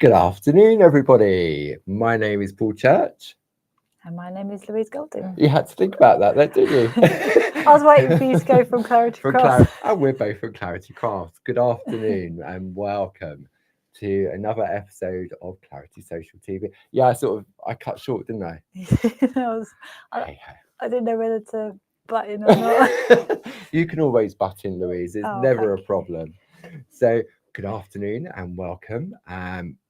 Good afternoon, everybody. My name is Paul Church. And my name is Louise Golding. You had to think about that, didn't you? I was waiting for you to go from Clarity Cross. And we're both from Clarity Cross. Good afternoon and welcome to another episode of Clarity Social TV. Yeah, I cut short, didn't I? I didn't know whether to butt in or not. You can always butt in, Louise. It's never a problem. So, good afternoon and welcome.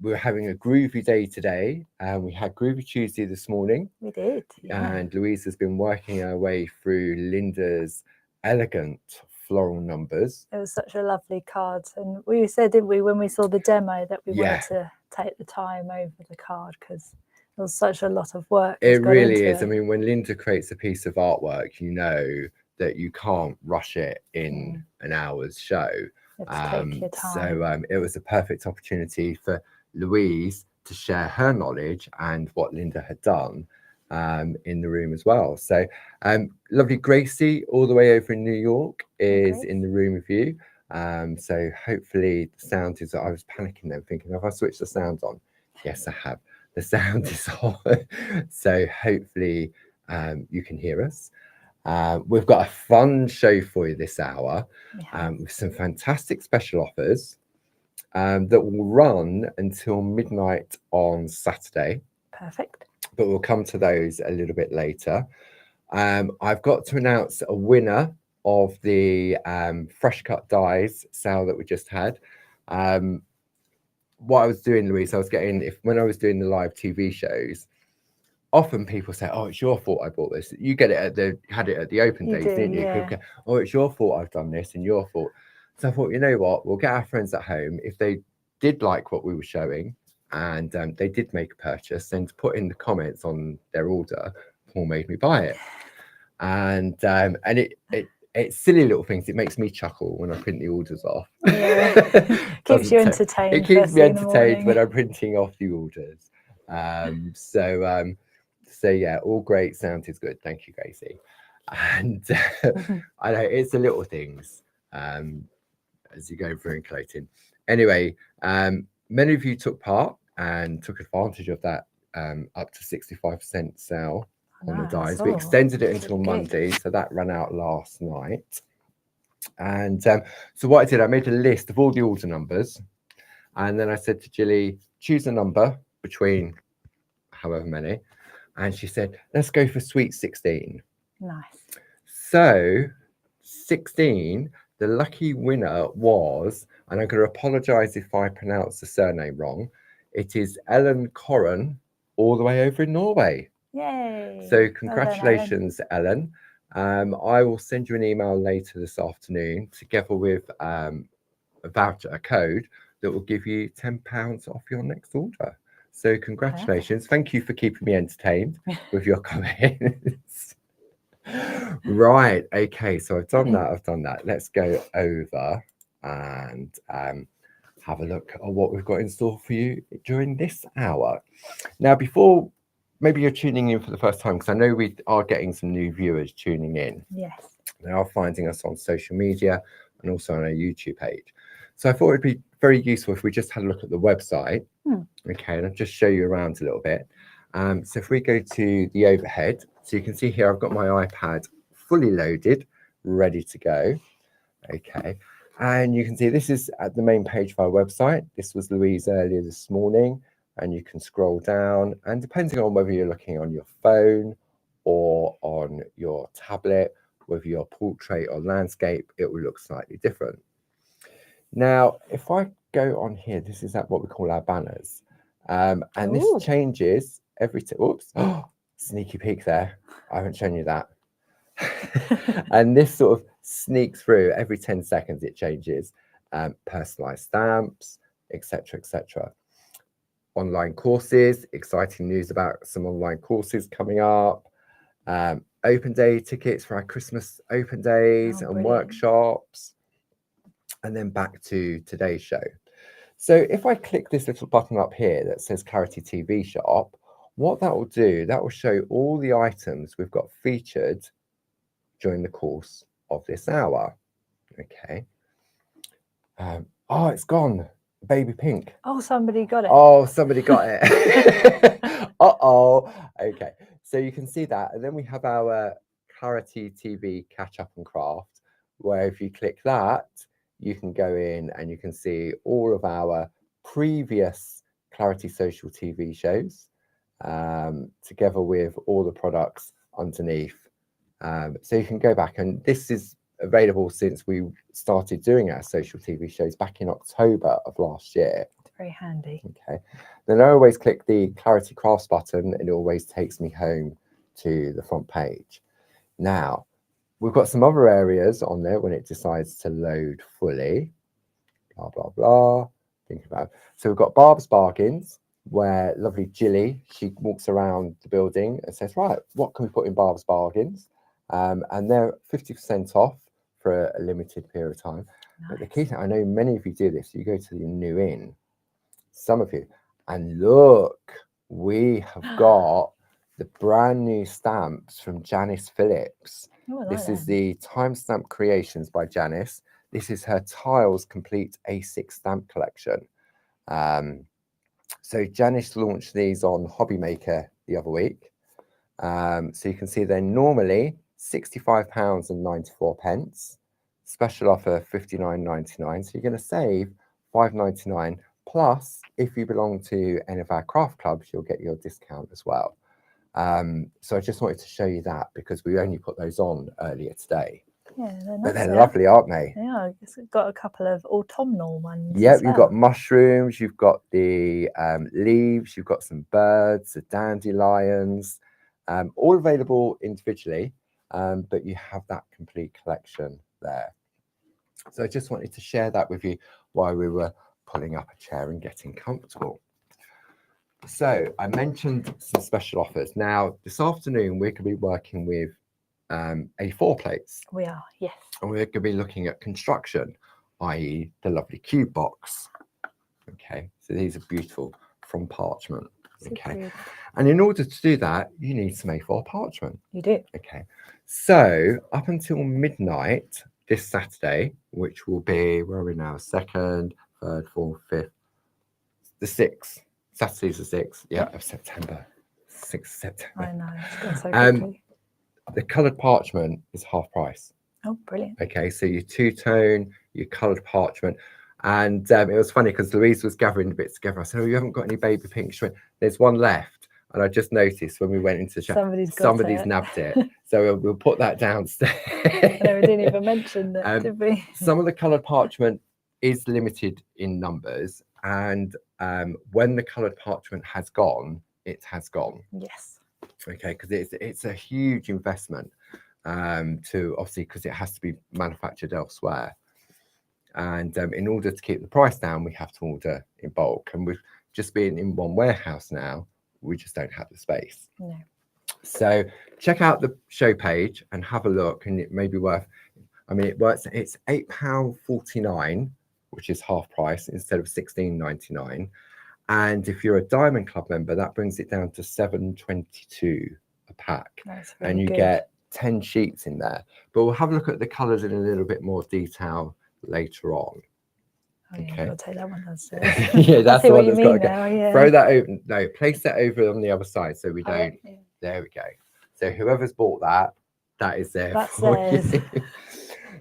We're having a groovy day today. We had Groovy Tuesday this morning. We did. Yeah. And Louise has been working her way through Linda's elegant floral numbers. It was such a lovely card. And we said, didn't we, when we saw the demo, that we wanted to take the time over the card because there was such a lot of work. It really is. I mean, when Linda creates a piece of artwork, you know that you can't rush it in an hour's show. Take your time. So it was a perfect opportunity for Louise to share her knowledge and what Linda had done in the room as well. So lovely Gracie, all the way over in New York, is in the room with you. So hopefully the sound is, I was panicking then thinking, have I switched the sound on? Yes, I have. The sound is on. So hopefully you can hear us. We've got a fun show for you this hour with some fantastic special offers that will run until midnight on Saturday. Perfect. But we'll come to those a little bit later. I've got to announce a winner of the fresh cut dies sale that we just had. What I was doing, Louise, I was getting, when I was doing the live TV shows, often people say, "Oh, it's your fault I bought this." You get it had it at the open days, didn't you? Yeah. Oh, it's your fault I've done this and your fault. So I thought, you know what? We'll get our friends at home, if they did like what we were showing and they did make a purchase, then to put in the comments on their order, Paul made me buy it. And it's silly little things. It makes me chuckle when I print the orders off. Yeah. Keeps you entertained. It keeps me entertained when I'm printing off the orders. So yeah, all great. Sound is good. Thank you, Gracie. And I know it's the little things as you go through and collating. Anyway, many of you took part and took advantage of that up to 65% sale on the dies. We extended it until Monday, so that ran out last night. And so what I did, I made a list of all the order numbers, and then I said to Jilly, choose a number between however many, and she said, let's go for sweet 16. Nice. So 16, the lucky winner was, and I'm going to apologize if I pronounce the surname wrong, it is Ellen Corran, all the way over in Norway. Yay. So congratulations, Ellen. I will send you an email later this afternoon together with a voucher, a code that will give you £10 off your next order. So congratulations. Thank you for keeping me entertained with your comments. Right. Okay. So I've done that. Let's go over and have a look at what we've got in store for you during this hour. Now, before maybe you're tuning in for the first time, because I know we are getting some new viewers tuning in. Yes. They are finding us on social media and also on our YouTube page. So I thought it'd be very useful if we just had a look at the website. Okay, and I'll just show you around a little bit. So if we go to the overhead, so you can see here I've got my iPad fully loaded, ready to go. Okay, and you can see this is at the main page of our website. This was Louise earlier this morning, and you can scroll down, and depending on whether you're looking on your phone or on your tablet, whether you're portrait or landscape, it will look slightly different. Now, if I go on here, this is at what we call our banners. And this changes every oops, sneaky peek there. I haven't shown you that. And this sort of sneaks through every 10 seconds, it changes. Personalized stamps, etc., etc. Online courses, exciting news about some online courses coming up. Open day tickets for our Christmas open days and workshops. And then back to today's show. So if I click this little button up here that says Clarity TV Shop, what that will do, that will show all the items we've got featured during the course of this hour. Okay. Oh, it's gone. Baby pink. Oh, somebody got it. Oh, somebody got it. Uh-oh. Okay, so you can see that. And then we have our Clarity TV Catch Up and Craft, where if you click that, you can go in and you can see all of our previous Clarity Social TV shows, together with all the products underneath. So you can go back, and this is available since we started doing our social TV shows back in October of last year. It's very handy. Okay, then I always click the Clarity Crafts button and it always takes me home to the front page. Now, we've got some other areas on there when it decides to load fully. Blah, blah, blah. Think about it. So we've got Barb's Bargains, where lovely Jilly, she walks around the building and says, right, what can we put in Barb's Bargains? And they're 50% off for a limited period of time. Nice. But the key thing, I know many of you do this, you go to the new inn, some of you, and look, we have got the brand new stamps from Janice Phillips. Oh, this is the Timestamp Creations by Janice. This is her Tiles Complete A6 stamp collection. So Janice launched these on Hobby Maker the other week. So you can see they're normally £65.94. Special offer £59.99. So you're going to save £5.99. Plus, if you belong to any of our craft clubs, you'll get your discount as well. So I just wanted to show you that because we only put those on earlier today. Yeah, they're nice, but they're lovely, aren't they? Yeah, it's got a couple of autumnal ones. Yep, you've got mushrooms, you've got the leaves, you've got some birds, the dandelions, all available individually, but you have that complete collection there. So I just wanted to share that with you while we were pulling up a chair and getting comfortable. So I mentioned some special offers. Now, this afternoon, we're going to be working with A4 plates. We are, yes. And we're going to be looking at construction, i.e. the lovely cube box. Okay, so these are beautiful from parchment. Okay, and in order to do that, you need some A4 parchment. You do. Okay, so up until midnight this Saturday, which will be, where are we now? 2nd, 3rd, 4th, 5th, the 6th. Saturday's the 6th, yeah, of September. 6th September. I know, it's gone so quickly. The coloured parchment is half price. Oh, brilliant. Okay, so your two-tone, your coloured parchment. And it was funny because Louise was gathering the bits together. I said, oh, you haven't got any baby pink shrimp. There's one left. And I just noticed when we went into the shop, somebody's nabbed it. So we'll put that downstairs. No, we didn't even mention that, did we? Some of the coloured parchment is limited in numbers. And when the coloured parchment has gone, it has gone. Yes. Okay, because it's a huge investment to, obviously, because it has to be manufactured elsewhere. And in order to keep the price down, we have to order in bulk. And we've just been in one warehouse now, we just don't have the space. No. So check out the show page and have a look, and it may be worth, I mean, it works, it's £8.49, which is half price instead of £16.99. And if you're a Diamond Club member, that brings it down to £7.22 a pack. That's really and you good. Get 10 sheets in there. But we'll have a look at the colours in a little bit more detail later on. Oh, yeah, okay. I'll take that one downstairs. Yeah, that's the one that's got to go. Now, yeah. Throw that over. No, place that over on the other side so we don't. Yeah. There we go. So whoever's bought that, that is there. That's for theirs. you.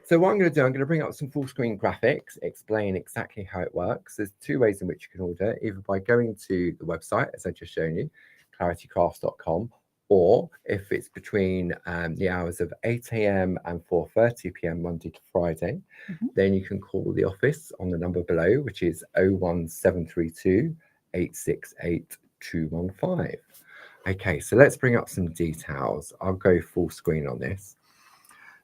So what I'm going to do, I'm going to bring up some full screen graphics, explain exactly how it works. There's two ways in which you can order, either by going to the website, as I've just shown you, claritycrafts.com, or if it's between the hours of 8 a.m. and 4:30 p.m. Monday to Friday, then you can call the office on the number below, which is 01732 868 215. Okay, so let's bring up some details. I'll go full screen on this.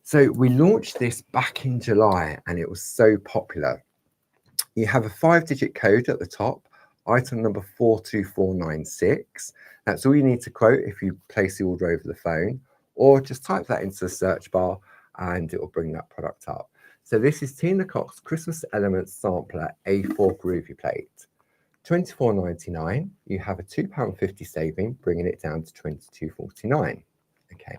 So we launched this back in July and it was so popular. You have a 5-digit code at the top, item number 42496. That's all you need to quote if you place the order over the phone, or just type that into the search bar and it will bring that product up. So this is Tina Cox Christmas Elements Sampler A4 Groovi plate. £24.99. You have a £2.50 saving, bringing it down to £22.49. Okay.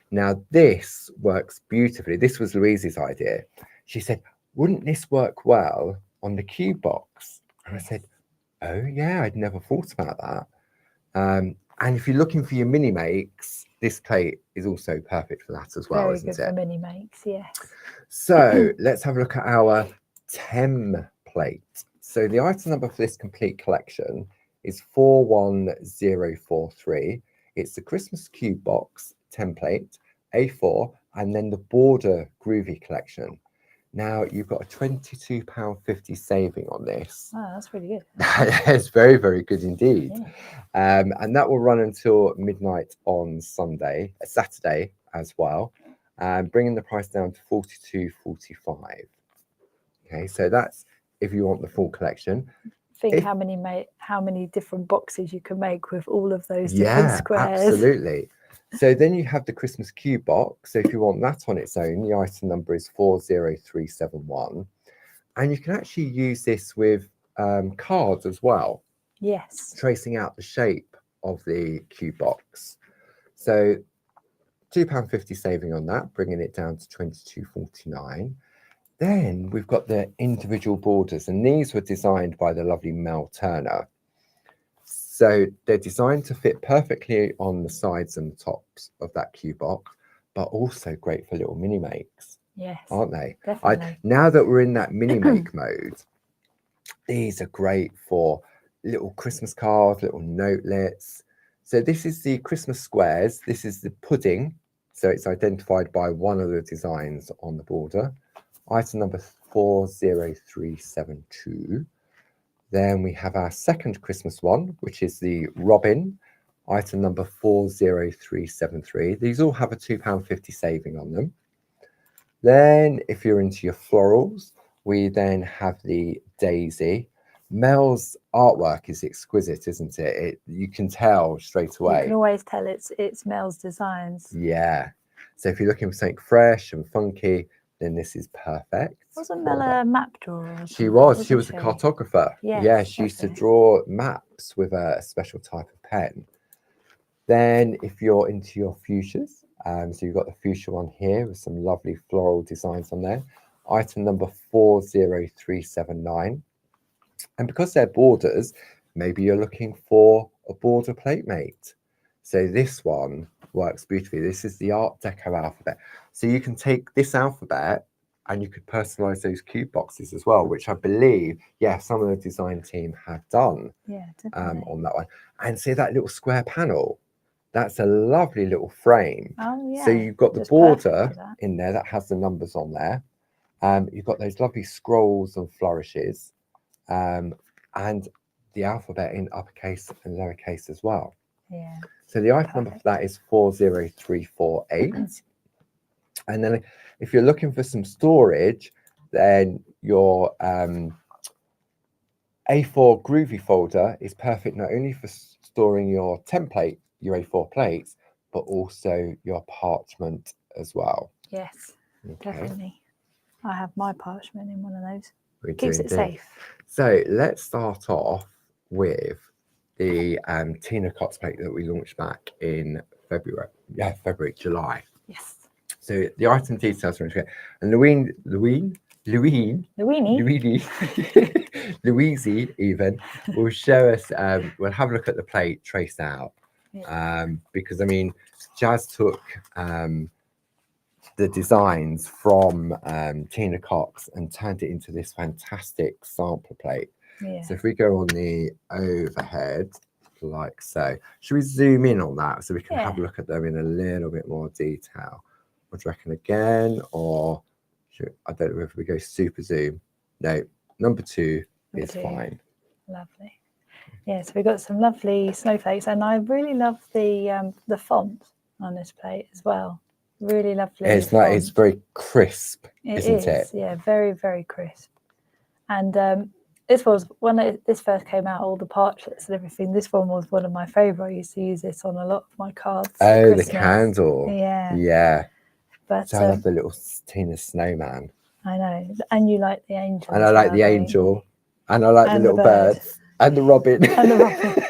Now this works beautifully. This was Louise's idea. She said, wouldn't this work well on the cube box? And I said, oh yeah, I'd never thought about that. And if you're looking for your mini makes, this plate is also perfect for that as well, Very isn't good it? for mini makes, yes. So let's have a look at our template. So the item number for this complete collection is 41043. It's the Christmas cube box template, A4, and then the border Groovi collection. Now you've got a £22.50 saving on this. Oh, that's really good. It's very, very good indeed. Yeah. And that will run until midnight on Saturday as well, bringing the price down to £42.45. Okay, so that's if you want the full collection. Think how many different boxes you can make with all of those different squares. Absolutely. So then you have the Christmas cube box. So if you want that on its own, the item number is 40371. And you can actually use this with cards as well. Yes. Tracing out the shape of the cube box. So £2.50 saving on that, bringing it down to £22.49. Then we've got the individual borders, and these were designed by the lovely Mel Turner. So they're designed to fit perfectly on the sides and the tops of that cube box, but also great for little mini makes. Yes, aren't they? Definitely. Now that we're in that mini make mode, these are great for little Christmas cards, little notelets. So this is the Christmas squares. This is the pudding. So it's identified by one of the designs on the border. Item number 40372. Then we have our second Christmas one, which is the robin. Item number 40373. These all have a £2.50 saving on them. Then if you're into your florals, we then have the daisy. Mel's artwork is exquisite, isn't it? You can tell straight away. You can always tell it's Mel's designs. Yeah. So if you're looking for something fresh and funky, then this is perfect. Wasn't Mel a map drawer? She was. She was a cartographer. Yes, yeah, she used to draw maps with a special type of pen. Then if you're into your fuchsias, so you've got the fuchsia one here with some lovely floral designs on there. Item number 40379. And because they're borders, maybe you're looking for a border plate mate. So this one works beautifully. This is the Art Deco alphabet. So you can take this alphabet and you could personalize those cube boxes as well, which I believe, some of the design team have done on that one. And see that little square panel? That's a lovely little frame. Oh, yeah. So you've got the border in there that has the numbers on there. You've got those lovely scrolls and flourishes, and the alphabet in uppercase and lowercase as well. Yeah. So the item number for that is 40348. And then if you're looking for some storage, then your A4 Groovi folder is perfect not only for storing your template, your A4 plates, but also your parchment as well. Yes, definitely. I have my parchment in one of those. Keeps it safe. So let's start off with the Tina Cox plate that we launched back in February, July. Yes. So the item details are in here. And Louise even will show us, we'll have a look at the plate traced out. Because I mean, Jazz took the designs from Tina Cox and turned it into this fantastic sampler plate. Yeah. So if we go on the overhead, like so, should we zoom in on that so we can have a look at them in a little bit more detail? What do you reckon again? Or I don't know if we go super zoom. No, number two is fine. Lovely. Yeah, so we've got some lovely snowflakes, and I really love the font on this plate as well. Really lovely. It's like it's very crisp, isn't it? Yeah, very, very crisp. And this was when this first came out, all the parchlets and everything. This one was one of my favourite. I used to use this on a lot of my cards. Oh, the candle. Yeah. But so I love the little Tina snowman. I know, and you like the angel. And I like the angel, and I like the little birds, and the robin. And the robin.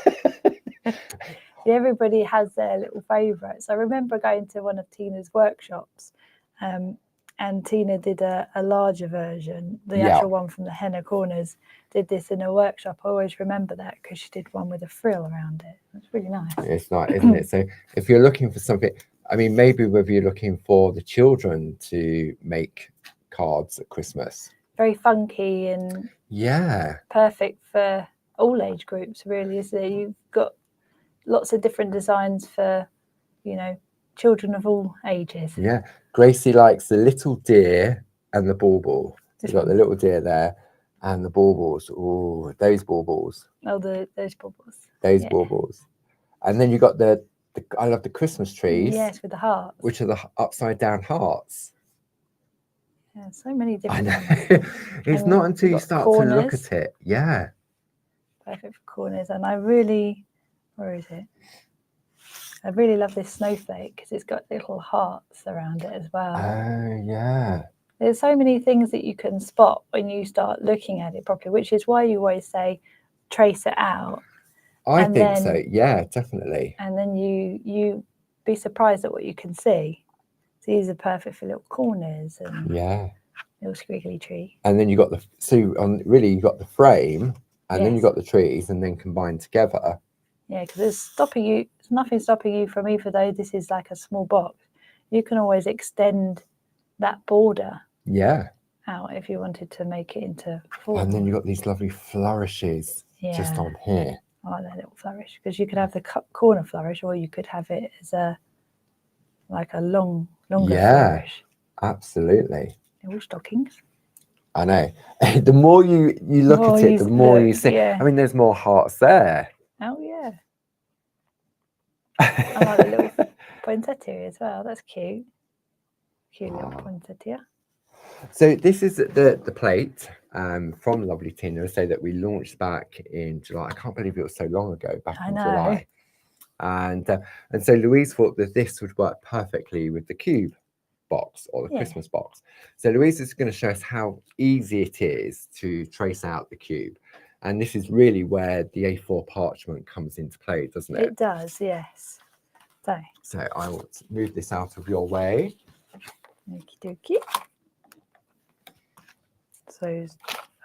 Everybody has their little favourites. I remember going to one of Tina's workshops, and Tina did a larger version, the actual one from the henna corners, did this in a workshop. I always remember that because she did one with a frill around it. It's really nice. It's nice, isn't it? So if you're looking for something, I mean, maybe whether you're looking for the children to make cards at Christmas. Very funky and perfect for all age groups, really, isn't it? You've got lots of different designs for, you know, children of all ages. Yeah. Gracie likes the little deer and the bauble. You've got the little deer there and the baubles. Oh, those baubles. Oh, those baubles. Those baubles. And then you got the I love the Christmas trees. Yes, with the hearts. Which are the upside down hearts. Yeah, so many different ones. It's not until you start to look at it. Yeah. Perfect for corners. And I really, where is it? I really love this snowflake because it's got little hearts around it as well. Oh, yeah. There's so many things that you can spot when you start looking at it properly, which is why you always say trace it out. I think so. Yeah, definitely. And then you be surprised at what you can see. So these are perfect for little corners and little squiggly tree. And then you got really you got the frame, and then you got the trees, and then combined together. Yeah, because there's nothing stopping you from, even though this is like a small box, you can always extend that border. Yeah. Out if you wanted to make it into 4. And then you got these lovely flourishes just on here. I like that little flourish, because you could have the corner flourish, or you could have it as a longer flourish. Absolutely. Little stockings. I know. The more you look at it, the more you see. I mean, there's more hearts there. Oh yeah. I like the little poinsettia as well. That's cute. Cute little poinsettia. So this is the plate from Lovely Tina, say that we launched back in July. I can't believe it was so long ago, back in July. And so Louise thought that this would work perfectly with the cube box or the Christmas box. So Louise is going to show us how easy it is to trace out the cube. And this is really where the A4 parchment comes into play, doesn't it? It does, yes. So I will move this out of your way. Okie dokie. So it's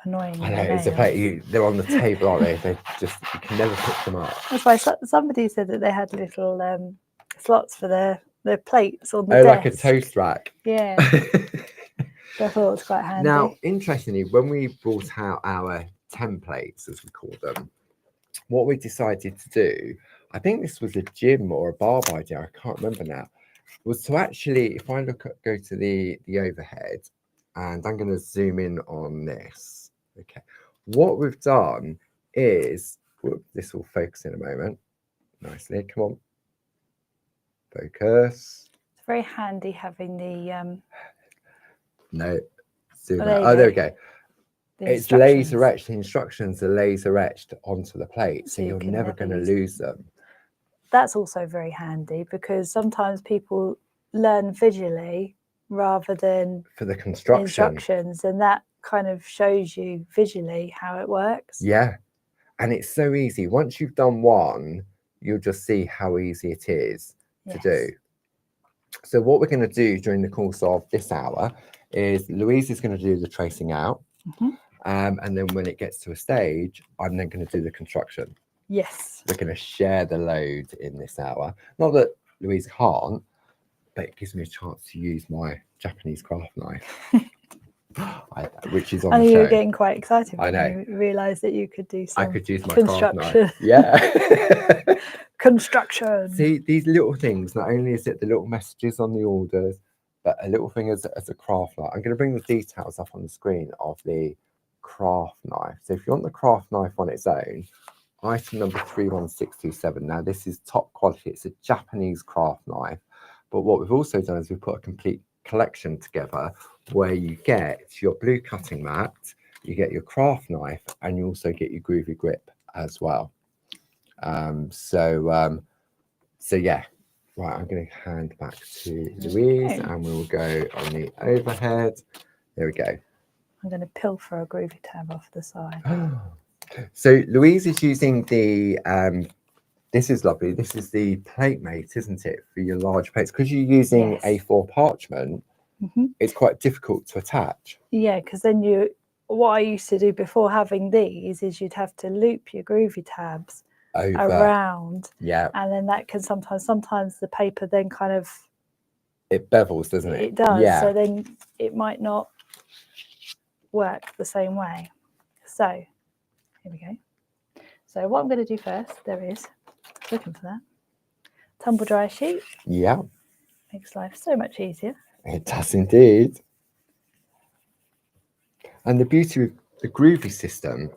annoying. I know, it's a plate. They're on the table, aren't they? You can never pick them up. That's why somebody said that they had little slots for their plates on the desk. Like a toast rack. Yeah. I thought it was quite handy. Now, interestingly, when we brought out our templates, as we call them, what we decided to do, I think this was a gym or a barb idea, I can't remember now, was to actually, if I go to the overhead, and I'm going to zoom in on this. Okay. What we've done is, this will focus in a moment. Nicely. Come on. Focus. It's very handy having the... No. Zoom out. Oh, there we go. It's laser etched. The instructions are laser etched onto the plate, so you're never going to lose them. That's also very handy, because sometimes people learn visually rather than for the instructions, and that kind of shows you visually how it works. Yeah, and it's so easy. Once you've done one, you'll just see how easy it is to do. So what we're going to do during the course of this hour is Louise is going to do the tracing out, and then when it gets to a stage, I'm then going to do the construction. Yes, we're going to share the load in this hour. Not that Louise can't, but it gives me a chance to use my Japanese craft knife, which is on the show. You were getting quite excited when you realised that you could do some I could use my construction. Craft knife. Yeah. Construction. See, these little things, not only is it the little messages on the orders, but a little thing as a craft knife. I'm going to bring the details up on the screen of the craft knife. So if you want the craft knife on its own, item number 31627. Now, this is top quality. It's a Japanese craft knife. But what we've also done is we've put a complete collection together where you get your blue cutting mat, you get your craft knife, and you also get your Groovi grip as well. So yeah, right, I'm going to hand back to Louise, and we'll go on the overhead. There we go. I'm going to pilfer a Groovi tab off the side. So Louise is using the this is lovely. This is the plate mate, isn't it, for your large plates? Because you're using A4 parchment, it's quite difficult to attach. Yeah, because then what I used to do before having these is you'd have to loop your Groovi tabs around. Yeah. And then that can sometimes the paper then kind of... It bevels, doesn't it? It does. Yeah. So then it might not work the same way. So here we go. So what I'm going to do first, looking for that, tumble dry sheet. Yeah. Makes life so much easier. It does indeed. And the beauty of the Groovi system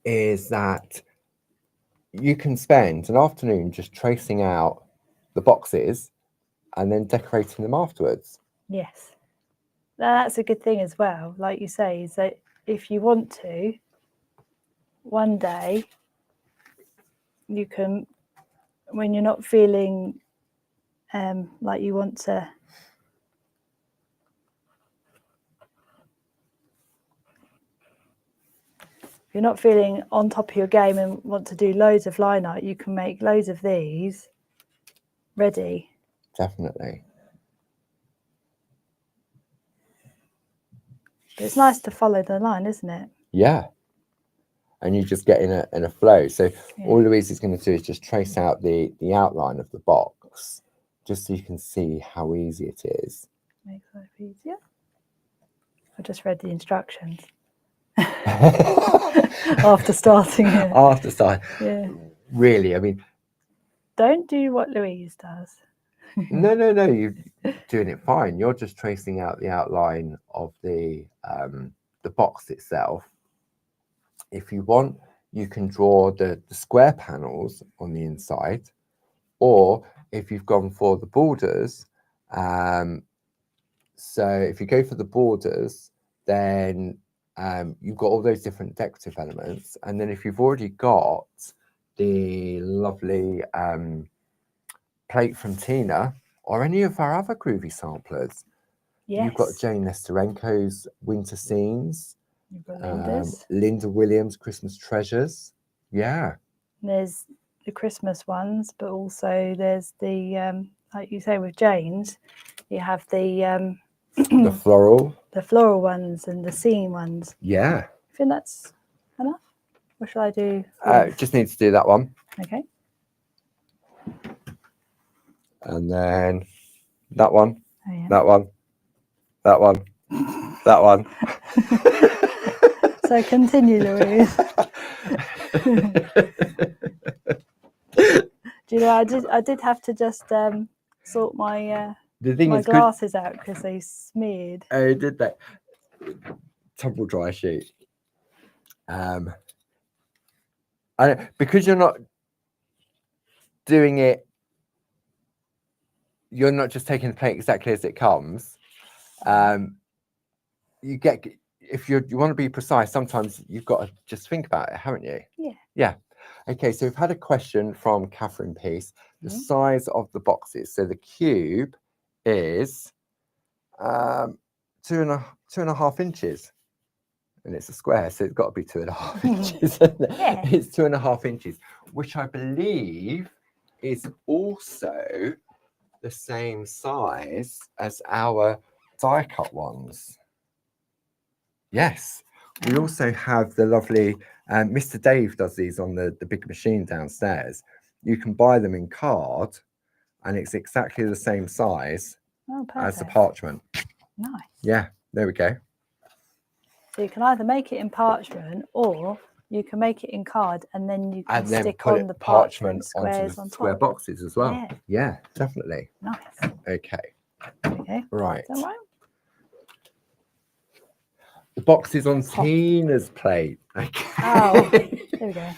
is that you can spend an afternoon just tracing out the boxes and then decorating them afterwards. Yes. That's a good thing as well. Like you say, is that if you want to, one day you can, when you're not feeling like you want to, if you're not feeling on top of your game and want to do loads of line art, you can make loads of these ready. Definitely. But it's nice to follow the line, isn't it? Yeah. And you just get in a flow. So all Louise is going to do is just trace out the outline of the box, just so you can see how easy it is. Makes life easier. I just read the instructions. After starting it. After starting. Yeah. Really, I mean. Don't do what Louise does. No, you're doing it fine. You're just tracing out the outline of the box itself. If you want, you can draw the square panels on the inside, or if you've gone for the borders, so if you go for the borders, then you've got all those different decorative elements. And then if you've already got the lovely plate from Tina or any of our other Groovi samplers, you've got Jane Nesterenko's Winter Scenes, Linda Williams' Christmas Treasures. Yeah. There's the Christmas ones, but also there's the, like you say with Jane's, you have the the floral ones and the scene ones. Yeah. I think that's enough. What shall I do? Just need to do that one. Okay. And then that one, that one, that one, that one. So continue, Louise. Do you know, I did have to just sort my my glasses out because they smeared. Oh, did they? Tumble dry sheet. Because you're not doing it, you're not just taking the plate exactly as it comes. You get, if you want to be precise, sometimes you've got to just think about it, haven't you? Yeah. Yeah. Okay, so we've had a question from Catherine Peace. The size of the boxes. So the cube is 2.5 inches. And it's a square, so it's got to be 2.5 inches. Yeah. It's 2.5 inches, which I believe is also the same size as our die cut ones. Yes. We also have the lovely, Mr. Dave does these on the big machine downstairs. You can buy them in card, and it's exactly the same size as the parchment. Nice. Yeah, there we go. So you can either make it in parchment, or you can make it in card, and then you can stick on the parchment squares onto the square boxes as well. Yeah, definitely. Nice. Okay. Okay. Right. Is that right? The box is on Tina's plate. Okay. Oh, there we go.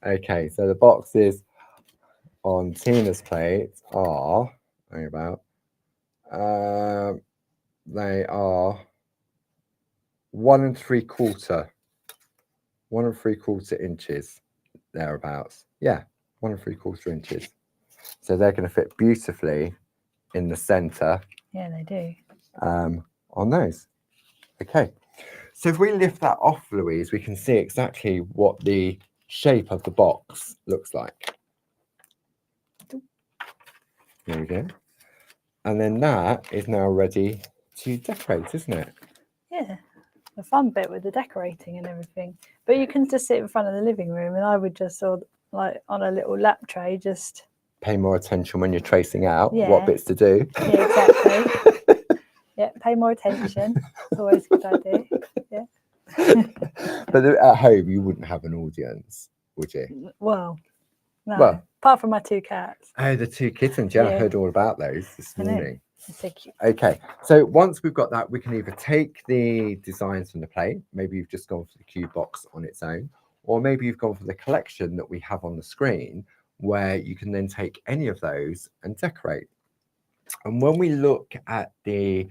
Okay, so the boxes on Tina's plate are, they are 1 3/4 inches, thereabouts. Yeah, 1 3/4 inches. So they're going to fit beautifully in the center. Yeah, they do. On those. Okay, so if we lift that off, Louise, we can see exactly what the shape of the box looks like. There we go. And then that is now ready to decorate, isn't it? Yeah, the fun bit with the decorating and everything. But you can just sit in front of the living room, and I would just sort of, like on a little lap tray, just pay more attention when you're tracing out Yeah. what bits to do. Yeah, exactly. Yeah, pay more attention. It's always a good idea. Yeah. But at home, you wouldn't have an audience, would you? Well, no. Well, apart from my 2 cats. Oh, the 2 kittens. Yeah, I Yeah. heard all about those this morning. They're so cute. Okay, so once we've got that, we can either take the designs from the plate. Maybe you've just gone for the cube box on its own, or maybe you've gone for the collection that we have on the screen, where you can then take any of those and decorate. And when we look at the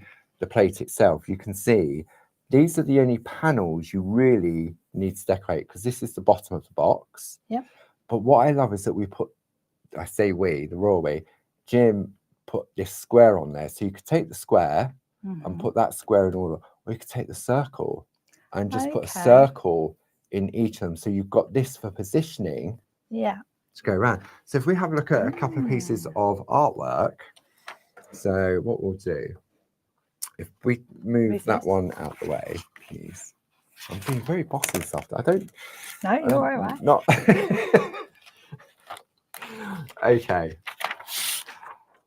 plate itself, you can see these are the only panels you really need to decorate, because this is the bottom of the box. Yeah. But what I love is that we put, I say we, the royal we, Jim put this square on there. So you could take the square and put that square in order, or you could take the circle and just put a circle in each of them. So you've got this for positioning. Yeah. To go around. So if we have a look at a couple of pieces of artwork, so what we'll do, if we move that one out the way, please. I'm being very bossy this afternoon. No, you're all right. Not. Okay.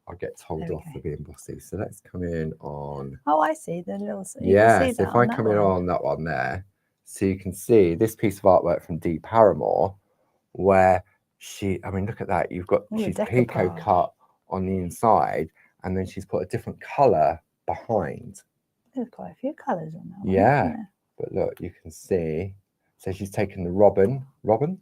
I'll get told off for being bossy. So let's come in on. Oh, I see the little. Yeah. So if I come in on that one there, so you can see this piece of artwork from Dee Paramore, where I mean, look at that. You've got she's pico cut on the inside, and then she's put a different colour behind. There's quite a few colours on that one. Yeah, but look, you can see. So she's taken the robin on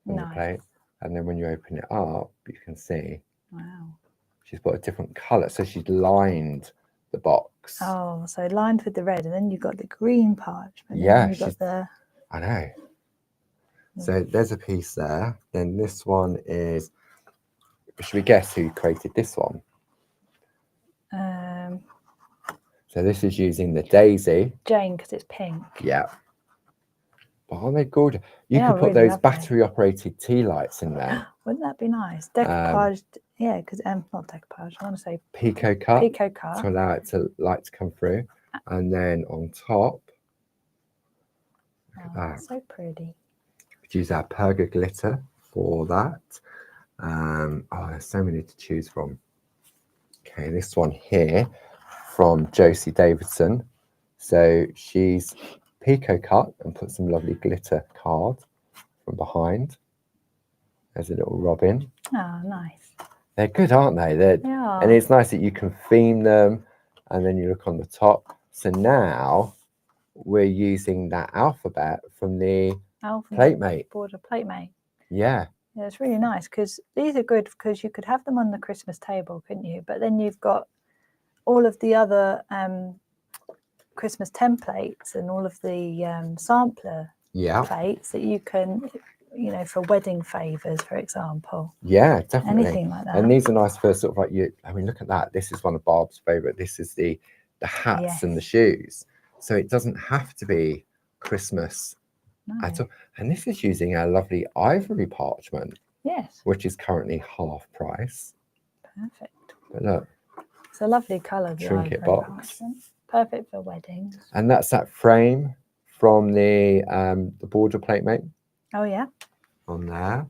the plate, and then when you open it up, you can see. Wow. She's put a different colour, so she's lined the box. Oh, so lined with the red, and then you've got the green parchment. Yeah, you've got the. I know. So there's a piece there. Then this one is. Should we guess who created this one? So this is using the daisy. Jane, because it's pink. Yeah. But aren't they gorgeous? You could put those battery-operated tea lights in there. Wouldn't that be nice? Decoupaged, yeah, because not decoupage. I want to say pico cut. Pico cut to allow it to light to come through, and then on top. Look at that. So pretty. We'd use our Perga glitter for that. Oh, there's so many to choose from. Okay, this one here from Josie Davidson. So she's pico cut and put some lovely glitter card from behind. There's a little robin. Oh, nice. They're good, aren't they? Yeah. And it's nice that you can theme them, and then you look on the top. So now we're using that alphabet from the Platemate. Border Platemate. Yeah. Yeah, it's really nice, because these are good because you could have them on the Christmas table, couldn't you? But then you've got all of the other Christmas templates and all of the sampler plates that you can, for wedding favours, for example. Yeah, definitely. Anything like that. And these are nice for sort of like I mean, look at that. This is one of Barb's favourite. This is the hats and the shoes. So it doesn't have to be Christmas at all. And this is using our lovely ivory parchment. Yes. Which is currently half price. Perfect. But look. It's a lovely colour. Trinket box. Parchment. Perfect for weddings. And that's that frame from the border Platemate. Oh yeah. On there.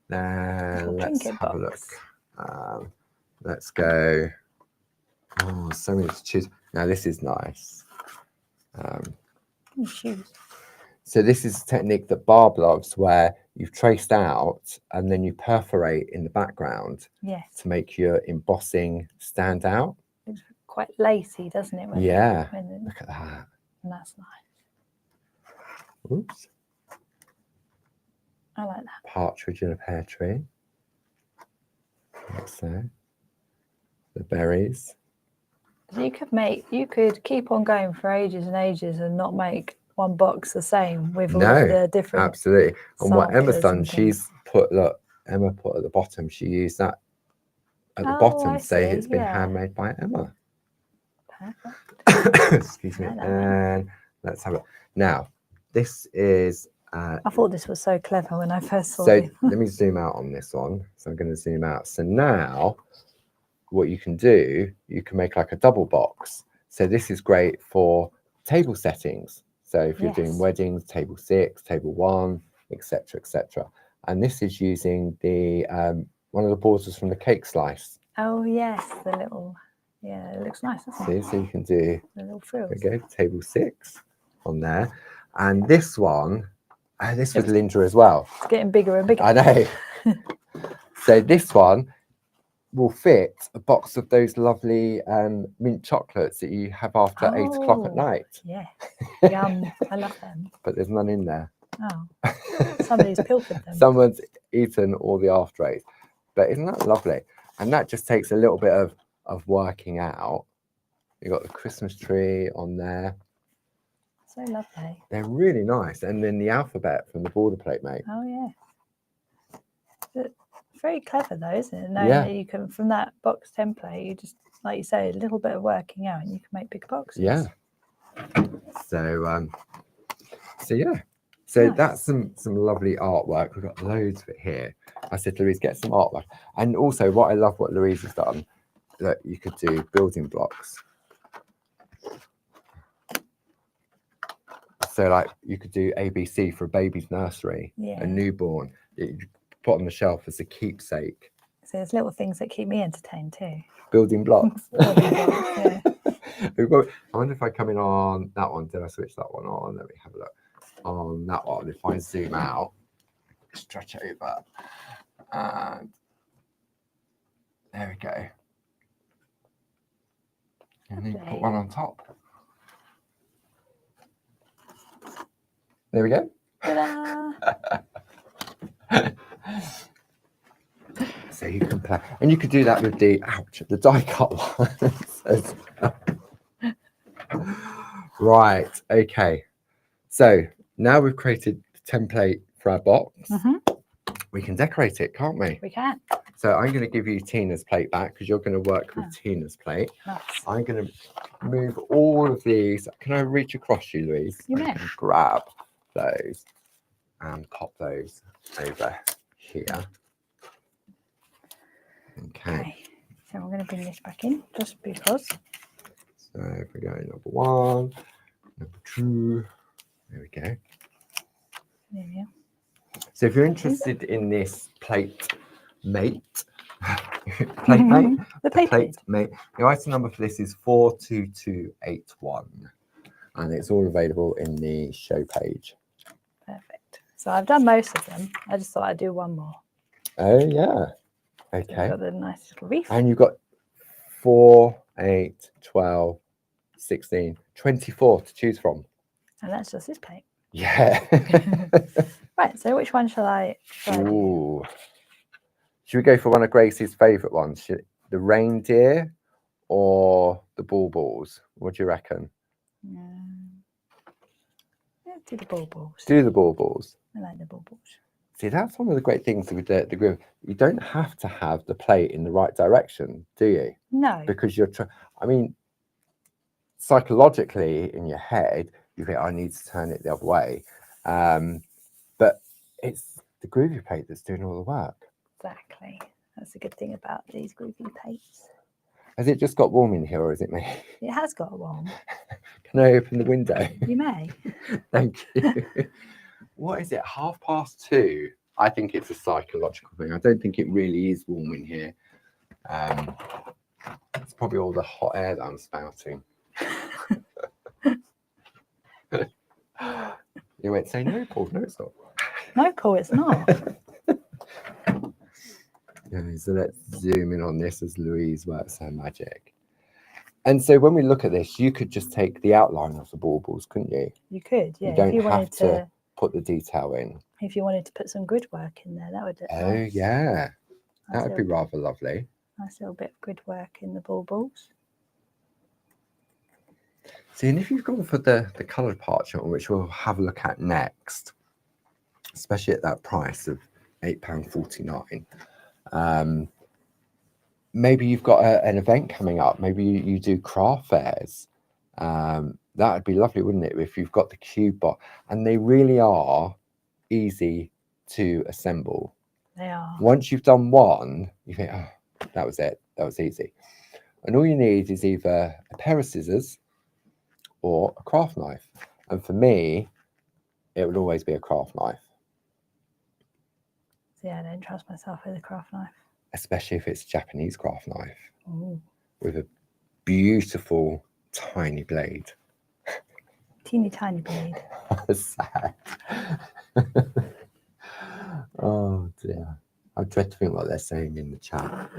Then let's have a look. Let's go. Oh, so many to choose. Now this is nice. Shoes. So this is a technique that Barb loves, where you've traced out and then you perforate in the background to make your embossing stand out. It's quite lacy, doesn't it? Look at that. And that's nice. Oops. I like that. Partridge in a pear tree. Like so. The berries. You could keep on going for ages and ages and not make one box the same with all the different. Absolutely. And what Emma's done, she's put, Emma put at the bottom, she used that at the bottom to say it's been handmade by Emma. Perfect. Excuse me. And let's have it. Now, this is. I thought this was so clever when I first saw it. it. So let me zoom out on this one. So I'm going to zoom out. So now what you can do, you can make like a double box. So this is great for table settings. So if you're doing weddings, table 6, table 1, etc., etc. And this is using the one of the borders from the cake slice. Oh yes, the little, yeah, it looks nice, doesn't it? See, so you can do the little frills. There we go, table 6 on there. And this one, this was Linda as well. It's getting bigger and bigger. I know. So this one will fit a box of those lovely mint chocolates that you have after 8 o'clock at night. Yeah, yum. I love them. But there's none in there. Oh, somebody's pilfered them. Someone's eaten all the after 8. But isn't that lovely? And that just takes a little bit of working out. You've got the Christmas tree on there. So lovely. They're really nice. And then the alphabet from the border plate, mate. Oh, yeah. Very clever, though, isn't it? Knowing that you can, from that box template, you just, like you say, a little bit of working out and you can make big boxes. Yeah. So, yeah. So nice. That's some lovely artwork. We've got loads of it here. I said to Louise, get some artwork. And also, what I love what Louise has done, that you could do building blocks. So, like, you could do ABC for a baby's nursery, a newborn. You put on the shelf as a keepsake. So there's little things that keep me entertained too. Building blocks. Building blocks, yeah. I wonder if I come in on that one. Did I switch that one on? Let me have a look. On that one, if I zoom out, stretch over, and there we go. And then put one on top. There we go. Ta-da! So you can play, and you could do that with the die cut ones as well. Right. Okay. So now we've created the template for our box. We can decorate it, can't we? We can. So I'm going to give you Tina's plate back because you're going to work with Tina's plate. Nice. I'm going to move all of these. Can I reach across you, Louise? You may. Grab those and pop those over here. Okay. So I'm going to bring this back in just because. So if we go number 1, number 2, there we go. There we go. So if you're interested in this plate mate, the plate mate, the item number for this is 42281, and it's all available in the show page. Perfect. So I've done most of them. I just thought I'd do one more. Oh yeah. Okay. So got the nice little reef. And you've got 4, 8, 12, 16, 24 to choose from. And that's just this plate. Yeah. Right, so which one shall I do? Should we go for one of Gracie's favourite ones? The reindeer or the baubles? What do you reckon? Yeah, do the baubles. Do the baubles. I like the baubles. See, that's one of the great things with the Groovi. You don't have to have the plate in the right direction, do you? No. Because I mean, psychologically in your head, you think, I need to turn it the other way. But it's the Groovi plate that's doing all the work. Exactly. That's the good thing about these Groovi plates. Has it just got warm in here, or is it me? It has got warm. Can I open the window? You may. Thank you. What is it? 2:30? I think it's a psychological thing. I don't think it really is warm in here. It's probably all the hot air that I'm spouting. You went say no, Paul. No, it's not. No, Paul, it's not. Yeah, so let's zoom in on this as Louise works her magic. And so when we look at this, you could just take the outline of the baubles, couldn't you? You could, yeah. You don't have to put the detail in. If you wanted to put some grid work in there, that would look nice. Yeah. That would be rather lovely. Nice little bit of grid work in the baubles. See, and if you've gone for the coloured parchment, which we'll have a look at next, especially at that price of £8.49, maybe you've got an event coming up. Maybe you do craft fairs. That would be lovely, wouldn't it? If you've got the cube box, and they really are easy to assemble. They are. Once you've done one, you think, oh, that was it. That was easy. And all you need is either a pair of scissors or a craft knife. And for me, it would always be a craft knife. Yeah, I don't trust myself with a craft knife. Especially if it's a Japanese craft knife. Ooh. With a beautiful tiny blade. Teeny tiny blade. Sad. Oh dear. I dread to think what they're saying in the chat.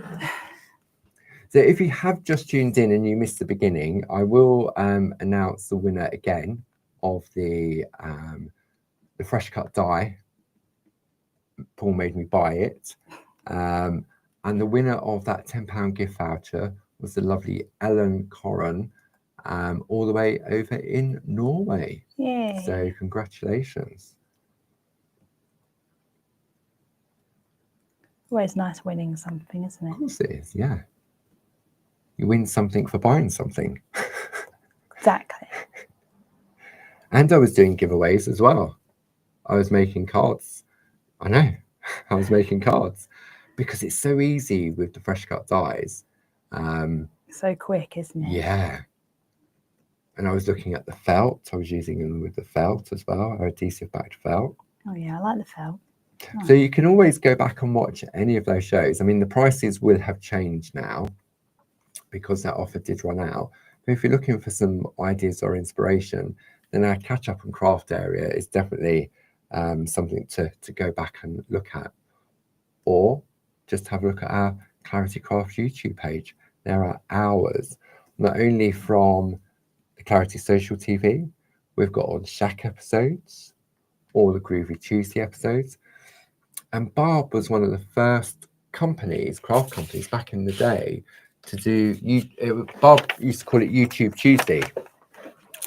So if you have just tuned in and you missed the beginning, I will announce the winner again of the fresh cut die. Paul made me buy it. And the winner of that £10 gift voucher was the lovely Ellen Corran, all the way over in Norway. Yay. So congratulations. Always nice winning something, isn't it? Of course it is, yeah. You win something for buying something. Exactly. And I was doing giveaways as well. I was making cards. I know. I was making cards because it's so easy with the fresh cut dies. So quick, isn't it? Yeah. And I was looking at the felt. I was using them with the felt as well, our adhesive backed felt. Oh yeah, I like the felt. Nice. So you can always go back and watch any of those shows. I mean, the prices will have changed now because that offer did run out. But if you're looking for some ideas or inspiration, then our catch up and craft area is definitely something to go back and look at. Or just have a look at our Clarity Craft YouTube page. There are hours, not only from the Clarity Social TV, we've got on Shack episodes, all the Groovi Tuesday episodes. And Barb was one of the first companies, craft companies back in the day, to do, Barb used to call it YouTube Tuesday.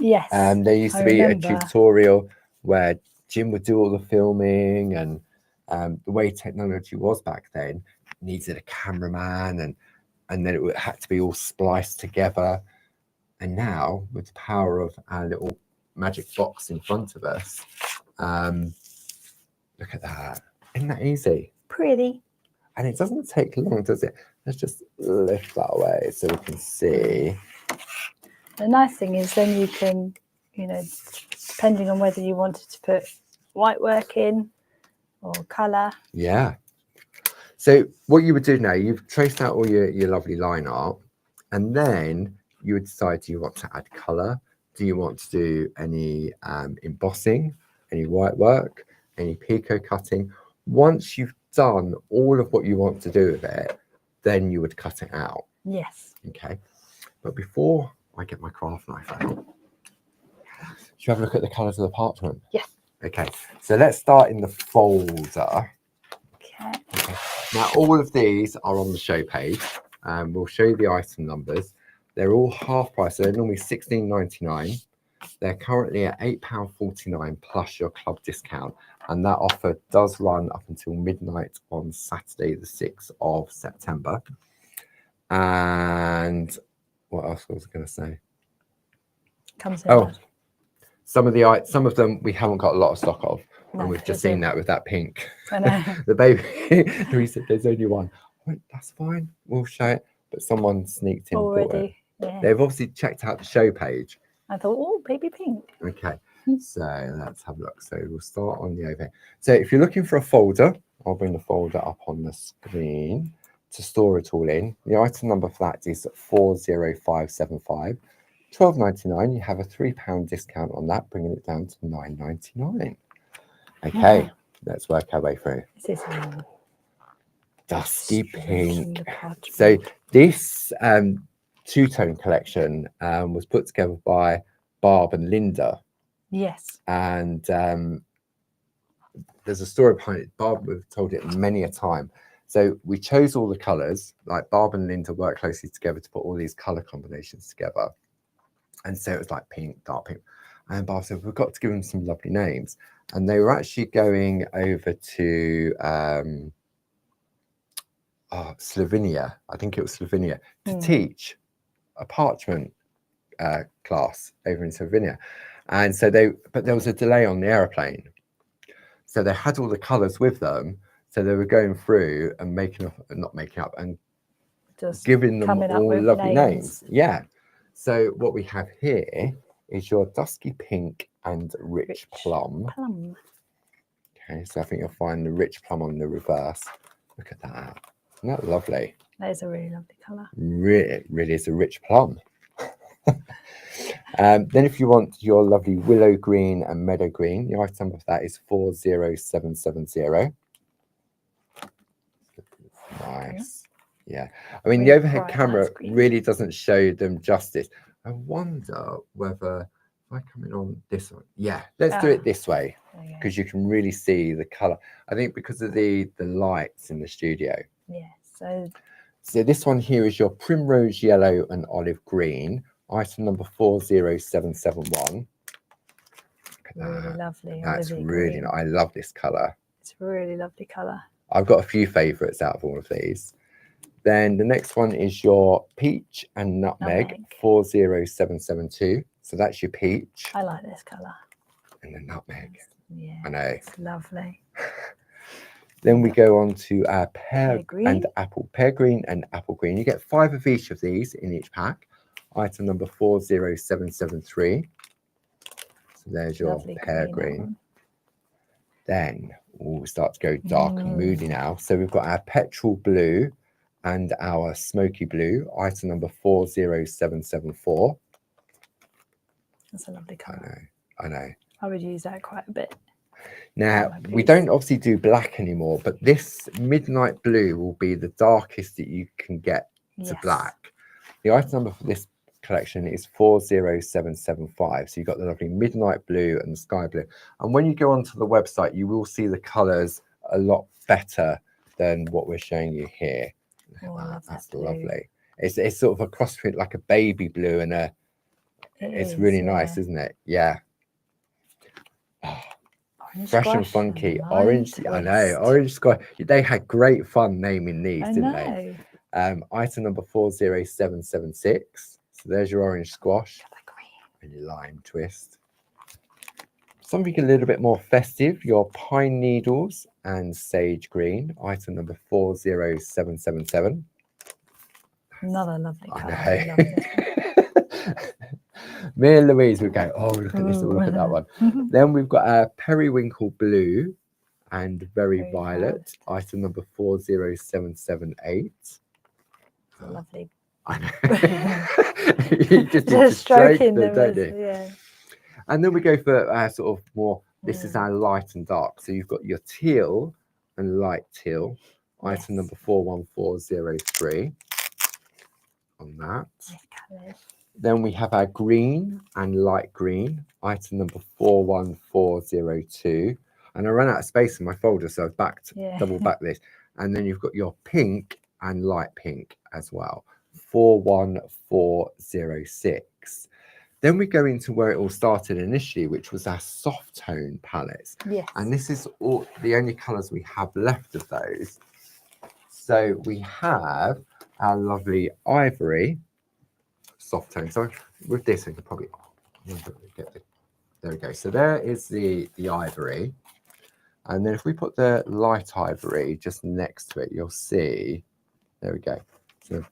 Yes. There used to be a tutorial where Jim would do all the filming, and the way technology was back then, needed a cameraman, and then it had to be all spliced together. And now, with the power of our little magic box in front of us, look at that. Isn't that easy? Pretty. And it doesn't take long, does it? Let's just lift that away so we can see. The nice thing is then you can, you know, depending on whether you wanted to put white work in or colour. Yeah. So what you would do now, you've traced out all your lovely line art, and then you would decide, do you want to add colour? Do you want to do any embossing, any white work, any picot cutting? Once you've done all of what you want to do with it, then you would cut it out. Yes. Okay. But before I get my craft knife out, should you have a look at the colours of the parchment? Yes. Okay. So let's start in the folder. Okay. Now, all of these are on the show page. We'll show you the item numbers. They're all half price. So they're normally £16.99. They're currently at £8.49 plus your club discount. And that offer does run up until midnight on Saturday, the 6th of September. And what else was I going to say? Some of them we haven't got a lot of stock of. No, and we've just seen that with that pink. I know. The baby. Louise said there's only one. I went, that's fine. We'll show it. But someone sneaked in already. Bought it. Yeah. They've obviously checked out the show page. I thought, oh, baby pink. Okay. So let's have a look. So we'll start on the overhead. So if you're looking for a folder, I'll bring the folder up on the screen to store it all in. The item number for that is 40575. £12.99. You have a £3 discount on that, bringing it down to £9.99. Okay, let's work our way through. This is dusty pink. So this two-tone collection was put together by Barb and Linda. Yes. And there's a story behind it. Barb have told it many a time. So we chose all the colours, like Barb and Linda worked closely together to put all these colour combinations together. And so it was like pink, dark pink. And Barb said, we've got to give them some lovely names. And they were actually going over to Slovenia, I think it was Slovenia, to teach a parchment class over in Slovenia. And so but there was a delay on the aeroplane. So they had all the colours with them. So they were going through and just giving them coming up all with lovely names. Yeah. So what we have here is your dusky pink and rich plum. Okay, so I think you'll find the rich plum on the reverse. Look at that. Isn't that lovely? That is a really lovely colour. Really is a rich plum. Then if you want your lovely willow green and meadow green, the item of that is 40770. Nice. Yeah. I mean, the overhead camera really doesn't show them justice. I wonder whether if I come in on this one. Yeah, let's do it this way because you can really see the colour. I think because of the lights in the studio. Yeah. So this one here is your primrose yellow and olive green. Item number 40771. Really lovely. That's really nice. I love this colour. It's a really lovely colour. I've got a few favourites out of all of these. Then the next one is your peach and nutmeg 40772. So that's your peach. I like this colour. And the nutmeg. Yeah. I know. It's lovely. Then we go on to our pear and apple. Pear green and apple green. You get 5 of each of these in each pack. Item number 40773. So there's your pear green. Then we'll start to go dark and moody now. So we've got our petrol blue and our smoky blue. Item number 40774. That's a lovely colour. I know. I would use that quite a bit. Now, we don't obviously do black anymore, but this midnight blue will be the darkest that you can get to black. The item number for this collection is 40775. So you've got the lovely midnight blue and the sky blue. And when you go onto the website, you will see the colours a lot better than what we're showing you here. Oh, that's lovely. It's sort of a cross between like a baby blue and a... It's really nice, isn't it? Yeah. Oh. Fresh and funky orange. I know, orange squash. They had great fun naming these, didn't they? Item number 40776. So there's your orange squash and your lime twist. Something a little bit more festive, your pine needles and sage green. Item number 40777. Another lovely colour. Me and Louise would go, oh, look at this, look at that one. Then we've got our periwinkle blue and very violet. Item number 40778. Lovely. I know. You just stroking them, don't you? Yeah. And then we go for sort of more, this is our light and dark. So you've got your teal and light teal. Item number 41403 on that. Then we have our green and light green, item number 41402. And I ran out of space in my folder, so I've double backed this. And then you've got your pink and light pink as well, 41406. Then we go into where it all started initially, which was our soft tone palettes. Yes. And this is all the only colours we have left of those. So we have our lovely ivory soft tone. So with this, I could probably get the, there we go. So there is the ivory. And then if we put the light ivory just next to it, you'll see, there we go. So,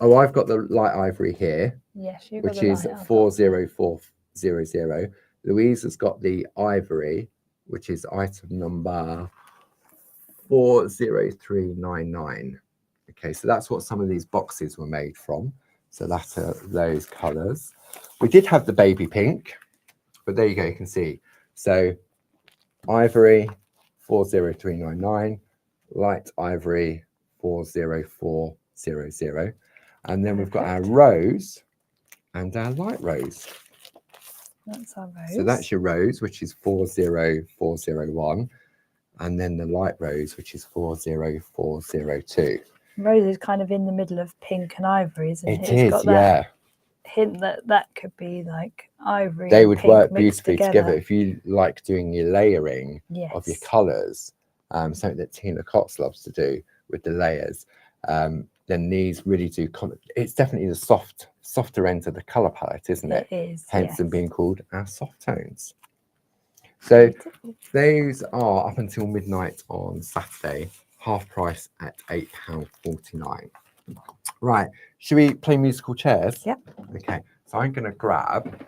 oh, I've got the light ivory here. Yes, you've got which is 40400. Louise has got the ivory, which is item number 40399. Okay, so that's what some of these boxes were made from. So that's those colours. We did have the baby pink, but there you go, you can see. So ivory 40399, light ivory 40400. And then we've got our rose and our light rose. That's our rose. So that's your rose, which is 40401. And then the light rose, which is 40402. Rose is kind of in the middle of pink and ivory, isn't it? It is, got that hint that could be like ivory. They would work beautifully together if you like doing your layering of your colours. Something that Tina Cox loves to do with the layers. Then these really do. It's definitely the softer end of the colour palette, isn't it? It is. Hence them being called our soft tones. So those are up until midnight on Saturday. Half price at £8.49. Right, should we play musical chairs? Yep. Okay, so I'm going to grab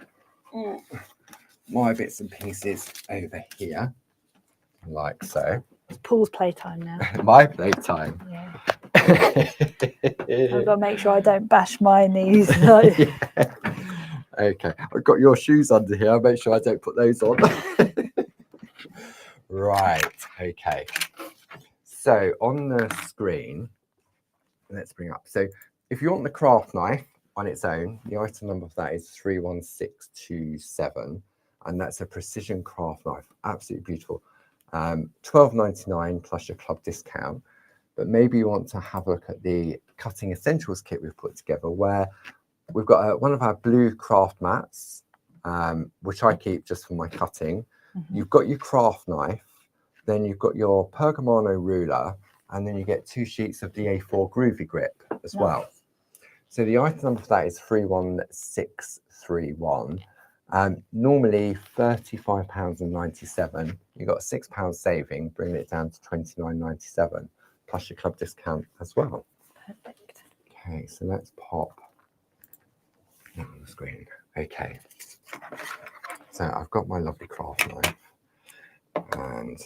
my bits and pieces over here, like so. It's Paul's playtime now. My playtime. Yeah. I've got to make sure I don't bash my knees. Yeah. Okay, I've got your shoes under here. I'll make sure I don't put those on. Right, okay. So on the screen, let's bring up. So if you want the craft knife on its own, the item number for that is 31627, and that's a precision craft knife. Absolutely beautiful. $12.99 plus your club discount. But maybe you want to have a look at the cutting essentials kit we've put together, where we've got one of our blue craft mats, which I keep just for my cutting. You've got your craft knife, then you've got your Pergamano ruler, and then you get 2 sheets of the A4 Groovi grip as well. So the item number for that is 31631. Normally £35.97. You got a £6 saving, bringing it down to £29.97 plus your club discount as well. Perfect. Okay, so let's pop that on the screen. Okay, so I've got my lovely craft knife, and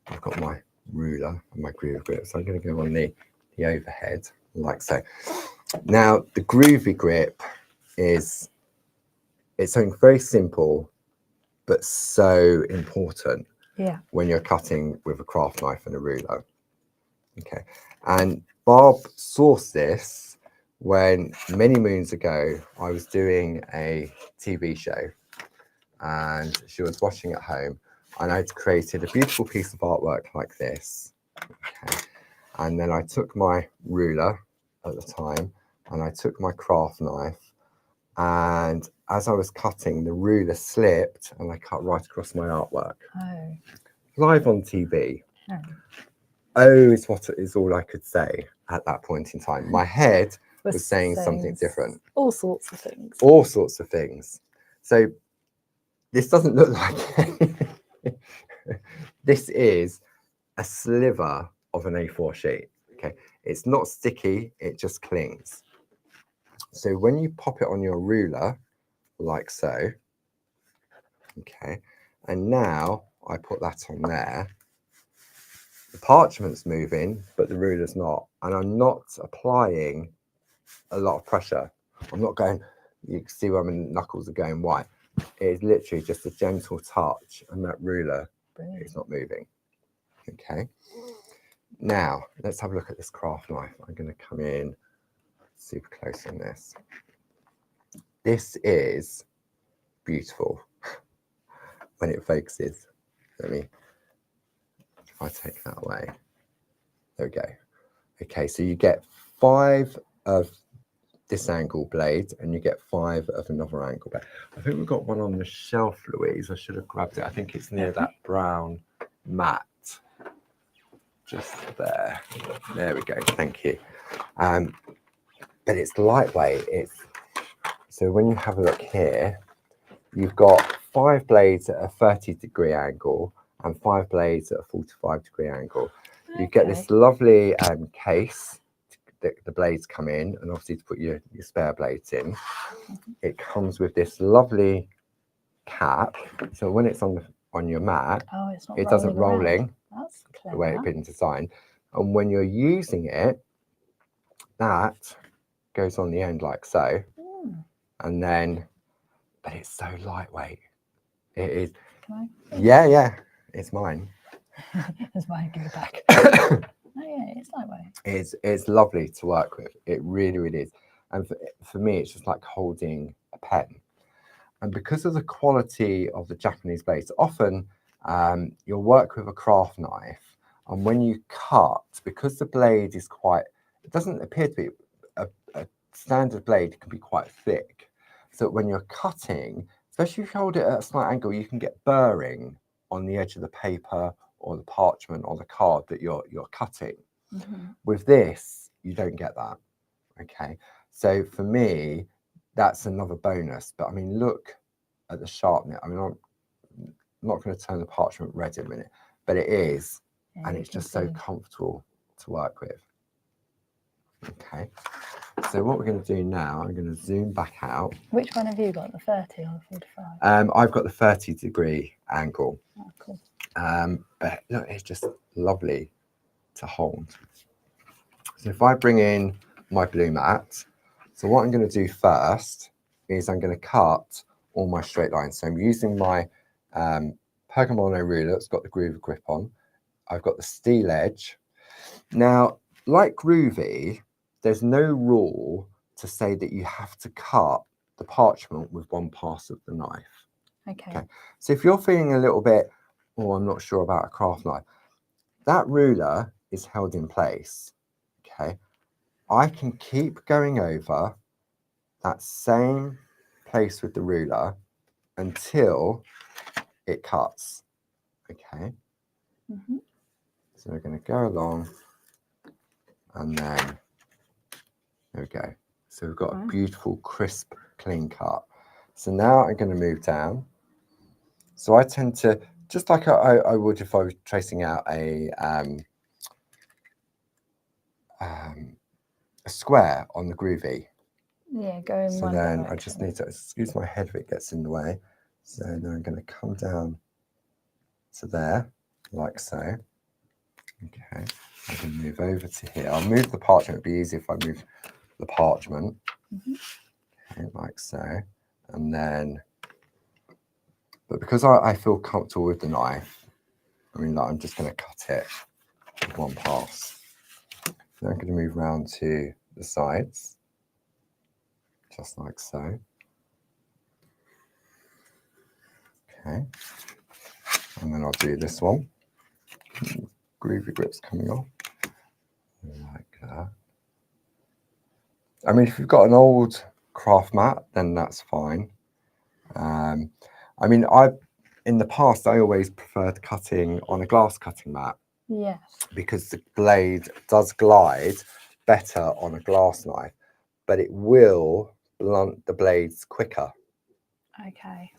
I've got my ruler and my Groovi grip. So I'm going to go on the overhead like so. Now the Groovi grip it's something very simple but so important when you're cutting with a craft knife and a ruler. Okay, and Barb sourced this when many moons ago I was doing a TV show, and she was watching at home, and I'd created a beautiful piece of artwork like this. Okay, and then I took my ruler at the time, and I took my craft knife, and as I was cutting, the ruler slipped and I cut right across my artwork. Oh. Live on TV. Oh, is all I could say at that point in time. My head was saying something different. All sorts of things. All sorts of things. So this doesn't look like it. This is a sliver of an A4 sheet. Okay, it's not sticky, it just clings. So when you pop it on your ruler, like so, okay, and now I put that on there, the parchment's moving, but the ruler's not, and I'm not applying a lot of pressure. I'm not going, you can see where my knuckles are going white. It is literally just a gentle touch, and that ruler is not moving. Okay, now let's have a look at this craft knife. I'm going to come in super close on this. This is beautiful when it focuses. If I take that away, there we go. Okay, so you get 5 of this angle blade, and you get 5 of another angle blade. I think we've got one on the shelf, Louise. I should have grabbed it. I think it's near that brown mat. Just there. There we go. Thank you. But it's lightweight. So when you have a look here, you've got 5 blades at a 30-degree angle and 5 blades at a 45-degree angle. You get this lovely case that the blades come in, and obviously to put your spare blades in. It comes with this lovely cap, so when it's on your mat, it doesn't rolling. That's clever. The way it's been designed, and when you're using it, that goes on the end like so, and then, but it's so lightweight. It is. Yeah, it's mine. It's mine. Give it back. Oh yeah, it's lightweight. It's lovely to work with. It really is. And for me, it's just like holding a pen. And because of the quality of the Japanese blades, often you'll work with a craft knife, and when you cut, because the blade is it doesn't appear to be a standard blade, can be quite thick. So when you're cutting, especially if you hold it at a slight angle, you can get burring on the edge of the paper or the parchment or the card that you're cutting. With this, you don't get that. Okay, so for me, that's another bonus. But I mean, look at the sharpness. I mean, I'm not going to turn the parchment red in a minute, but it is, and it's just so comfortable to work with. Okay. So what we're going to do now, I'm going to zoom back out. Which one have you got, the 30 or the 45? I've got the 30-degree angle. Oh, cool. But look, it's just lovely to hold. So if I bring in my blue mat, so what I'm going to do first is I'm going to cut all my straight lines. So I'm using my Pergamano ruler. It's got the Groovi grip on. I've got the steel edge. Now, like Groovi, there's no rule to say that you have to cut the parchment with one pass of the knife. Okay. So if you're feeling a little bit, oh, I'm not sure about a craft knife, that ruler is held in place. Okay. I can keep going over that same place with the ruler until it cuts. Okay. Mm-hmm. So we're going to go along, and then there we go. So we've got a beautiful, crisp, clean cut. So now I'm going to move down. So I tend to, just like I would if I was tracing out a square on the Groovi. Yeah, go in so one then direction. I just need to excuse my head if it gets in the way. So then I'm going to come down to there, like so. Okay, I can move over to here. I'll move the parchment. It'd be easy if I move the parchment. Mm-hmm. Okay, like so. And then, but because I feel comfortable with the knife, I mean, like, I'm just going to cut it with one pass. Then I'm going to move around to the sides, just like so. Okay, and then I'll do this one. Groovi grip's coming off, like that. I mean, if you've got an old craft mat, then that's fine. I mean, in the past, I always preferred cutting on a glass cutting mat. Yes. Because the blade does glide better on a glass knife, but it will blunt the blades quicker. Okay.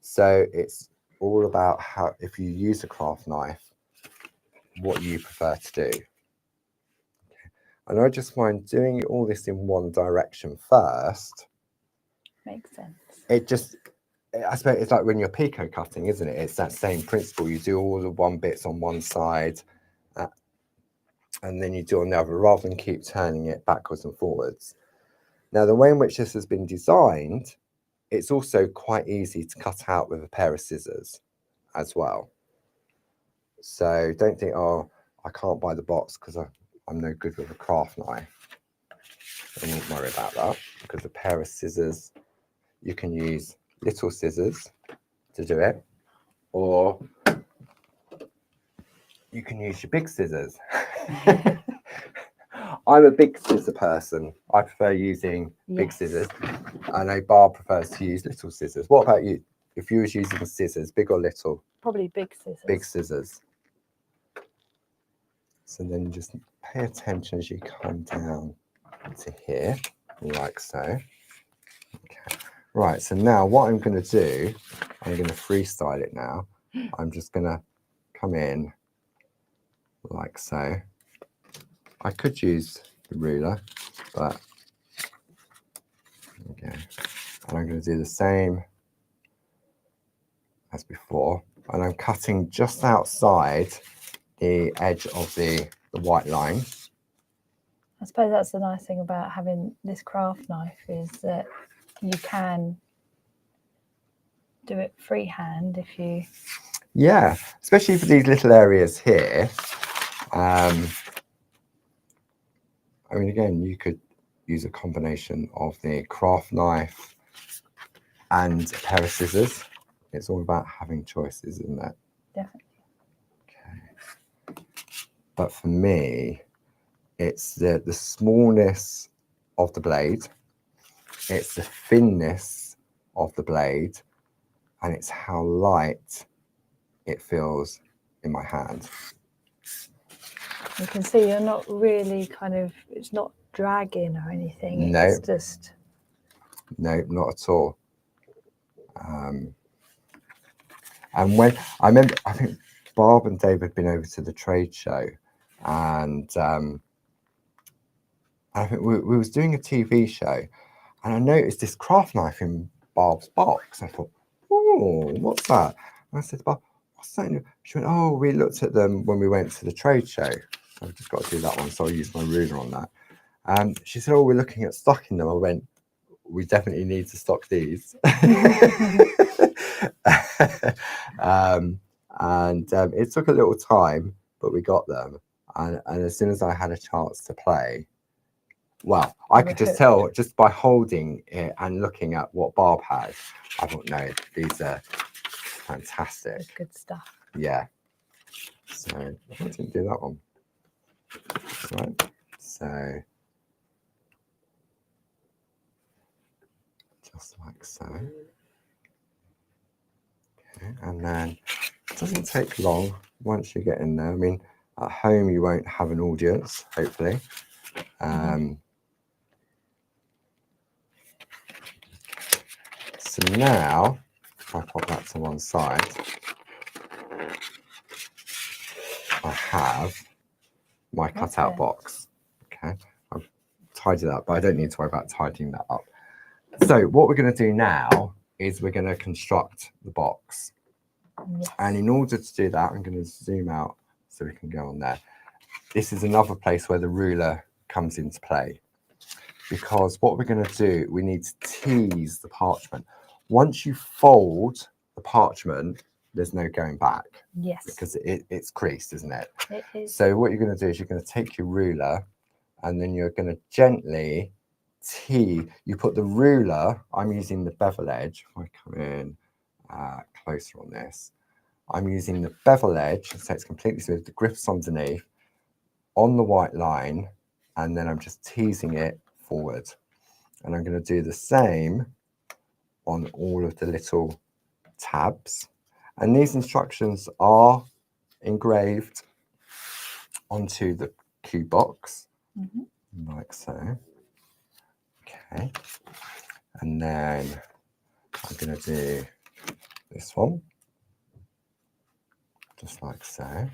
So it's all about how, if you use a craft knife, what you prefer to do. Okay. And I just find doing all this in one direction first. Makes sense. It just, I suppose it's like when you're picot cutting, isn't it? It's that same principle. You do all the one bits on one side, and then you do on the other, rather than keep turning it backwards and forwards. Now, the way in which this has been designed, it's also quite easy to cut out with a pair of scissors as well. So don't think, oh, I can't buy the box because I'm no good with a craft knife. I won't worry about that, because a pair of scissors, you can use little scissors to do it, or you can use your big scissors. I'm a big scissor person. I prefer using big scissors. I know Barb prefers to use little scissors. What about you? If you was using scissors, big or little? Probably big scissors. Big scissors. So then just pay attention as you come down to here, like so. Okay. Right, so now what I'm going to do, I'm going to freestyle it now. I'm just going to come in like so. I could use the ruler, but okay. And I'm going to do the same as before, and I'm cutting just outside the edge of the white line. I suppose that's the nice thing about having this craft knife, is that you can do it freehand if you... Yeah, especially for these little areas here. I mean, again, you could use a combination of the craft knife and a pair of scissors. It's all about having choices, isn't it? Definitely. Okay. But for me, it's the smallness of the blade, it's the thinness of the blade, and it's how light it feels in my hand. You can see you're not really it's not dragging or anything. No. It's just... No, not at all. And when I remember, I think Barb and Dave had been over to the trade show, and And I think we was doing a TV show, and I noticed this craft knife in Barb's box. I thought, oh, what's that? And I said, Barb, what's that? She went, oh, we looked at them when we went to the trade show. I've just got to do that one, so I'll use my ruler on that. She said, oh, we're looking at stocking them. I went, we definitely need to stock these. It took a little time, but we got them. And as soon as I had a chance to play, well, I could just tell just by holding it and looking at what Barb had. I thought, no, these are fantastic. That's good stuff. Yeah. So I didn't do that one. Right. So just like so. Okay. And then it doesn't take long once you get in there. I mean, at home you won't have an audience, hopefully. So now, if I pop that to one side, I have my cutout box. Okay, I've tidied that, but I don't need to worry about tidying that up. So what we're going to do now is we're going to construct the box. Yes. And in order to do that, I'm going to zoom out so we can go on there. This is another place where the ruler comes into play, because what we're going to do, we need to tease the parchment. Once you fold the parchment, there's no going back. Yes. Because it's creased, isn't it? It is. So what you're going to do is you're going to take your ruler, and then you're going to gently tease. You put the ruler, I'm using the bevel edge. If I come in closer on this, I'm using the bevel edge, so it's completely smooth. The grip's underneath on the white line, and then I'm just teasing it forward. And I'm going to do the same on all of the little tabs. And these instructions are engraved onto the cue box, like so. Okay. And then I'm going to do this one, just like so.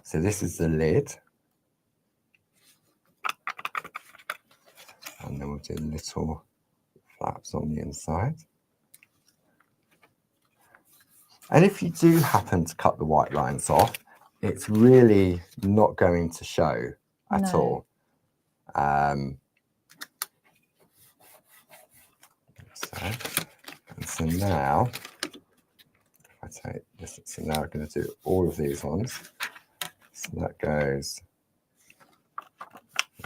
So this is the lid. And then we'll do little flaps on the inside. And if you do happen to cut the white lines off, it's really not going to show at all. So now, if I take this, so now I'm going to do all of these ones. So that goes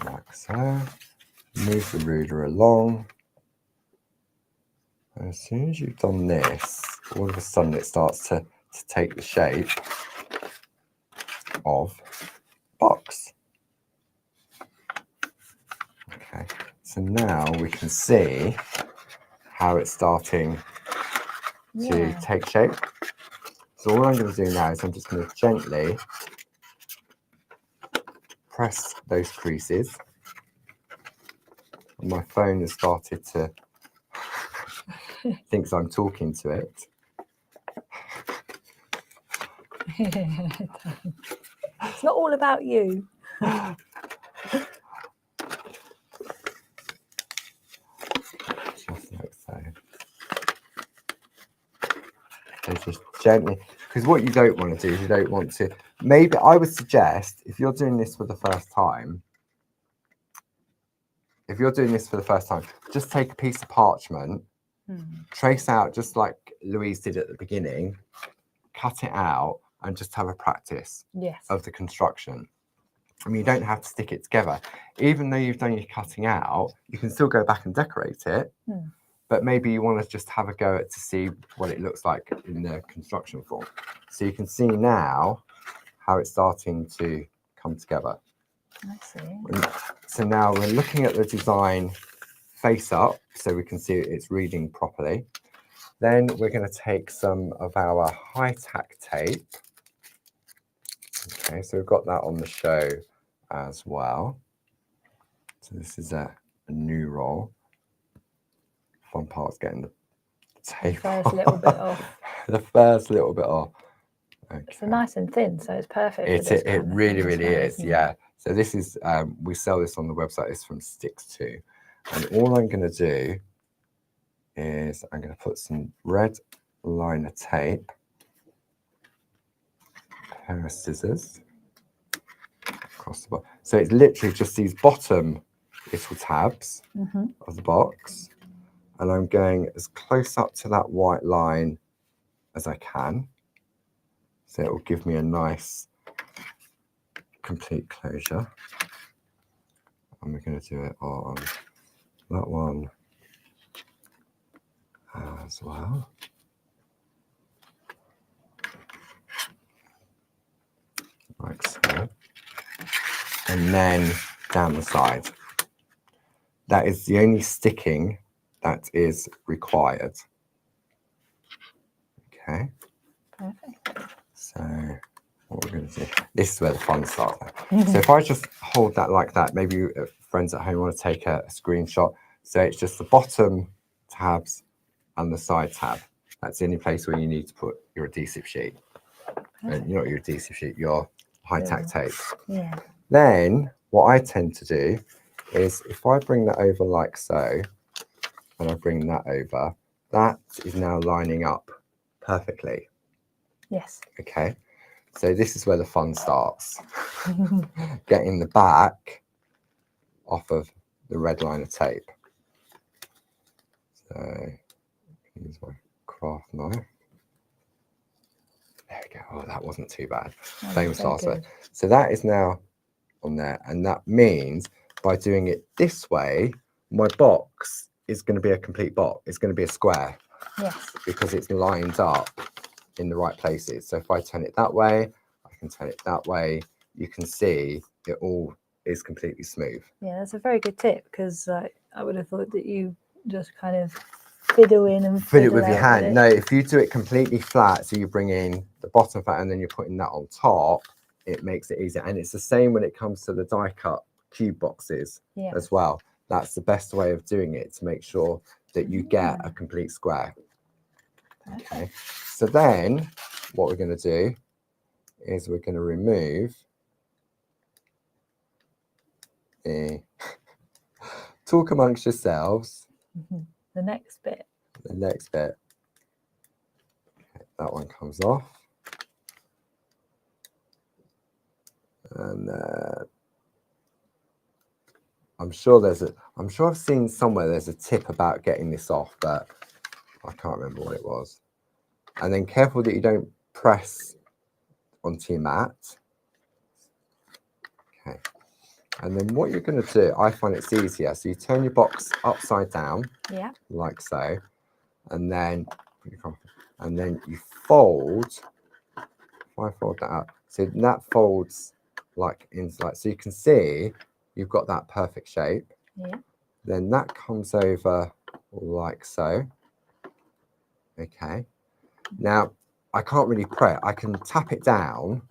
like so. Move the ruler along. And as soon as you've done this, all of a sudden it starts to take the shape of box. Okay, so now we can see how it's starting to take shape. So all I'm going to do now is I'm just going to gently press those creases. And my phone has started to thinks I'm talking to it. It's not all about you. Just like so. So just gently, because what you don't want to do is you don't want to, maybe I would suggest if you're doing this for the first time, just take a piece of parchment, trace out just like Louise did at the beginning, cut it out and just have a practice of the construction. I mean, you don't have to stick it together. Even though you've done your cutting out, you can still go back and decorate it. But maybe you want to just have a go at to see what it looks like in the construction form. So you can see now how it's starting to come together. I see. So now we're looking at the design face up so we can see it's reading properly. Then we're going to take some of our high-tack tape. Okay, so we've got that on the show as well. So this is a new roll. Fun part's getting the tape The first little bit off. The first little bit off. Okay. It's nice and thin, so it's perfect. It really is, yeah. So this is, we sell this on the website. It's from Sticks 2. And all I'm going to do is I'm going to put some red liner tape, a pair of scissors across the bottom. So it's literally just these bottom little tabs of the box. And I'm going as close up to that white line as I can. So it will give me a nice complete closure. And we're going to do it on that one as well. Like so. And then down the side. That is the only sticking that is required. Okay. Perfect. So what we're going to do, this is where the fun starts. So if I just hold that like that, maybe you, friends at home want to take a screenshot. So it's just the bottom tabs and the side tab. That's the only place where you need to put your adhesive sheet. And not your adhesive sheet, your high-tack tape. Yeah. Then what I tend to do is if I bring that over like so, and I bring that over, that is now lining up perfectly. Yes. Okay. So this is where the fun starts. Getting the back off of the red liner tape. So use my craft knife. There we go. Oh, that wasn't too bad. Famous last word. So that is now on there, and that means by doing it this way, my box is going to be a complete box. It's going to be a square. Yes. Because it's lined up in the right places. So if I turn it that way, I can turn it that way. You can see it all is completely smooth. Yeah, that's a very good tip, because I would have thought that you just kind of fiddle in and Put it with your hand. With no, if you do it completely flat, so you bring in the bottom flat and then you're putting that on top, it makes it easier. And it's the same when it comes to the die cut cube boxes as well. That's the best way of doing it, to make sure that you get a complete square. Okay, so then what we're going to do is we're going to remove the talk amongst yourselves. The next bit. The next bit. Okay, that one comes off. And I'm sure I've seen somewhere there's a tip about getting this off, but I can't remember what it was. And then careful that you don't press onto your mat. Okay. And then what you're going to do, I find it's easier. So you turn your box upside down, like so, and then you fold. If I fold that up, so that folds like inside, so you can see you've got that perfect shape. Yeah. Then that comes over like so. Okay. Now I can't really press. I can tap it down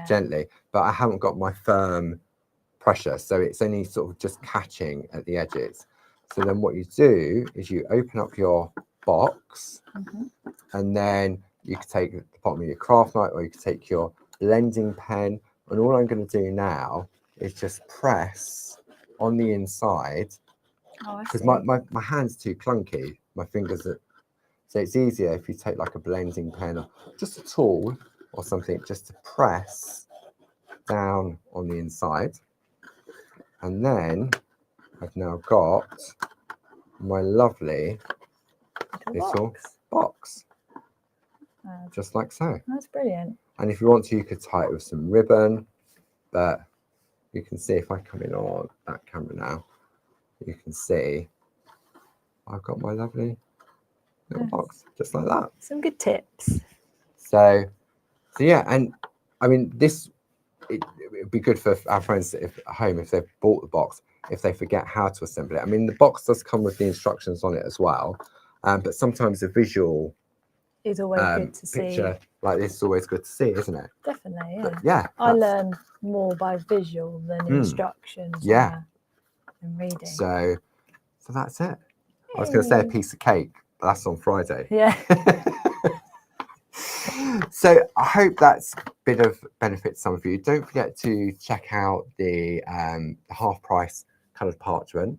gently, but I haven't got my firm pressure, so it's only sort of just catching at the edges. So then what you do is you open up your box, and then you can take the bottom of your craft knife, or you can take your blending pen, and all I'm going to do now is just press on the inside, because my hand's too clunky, my fingers are, so it's easier if you take like a blending pen or just a tool or something, just to press down on the inside. And then I've now got my lovely little box. Just like so. That's brilliant. And if you want to, you could tie it with some ribbon, but you can see if I come in on that camera now, you can see I've got my lovely little box, just like that. Some good tips. So yeah, and I mean, it would be good for our friends at home if they've bought the box, if they forget how to assemble it. I mean, the box does come with the instructions on it as well, but sometimes a visual is always good to picture see. like this is always good to see, isn't it? Definitely, yeah. But yeah, I learn more by visual than instructions. Yeah. And reading. So that's it. I was going to say a piece of cake, but that's on Friday. Yeah. So I hope that's a bit of benefit some of you. Don't forget to check out the half price coloured parchment.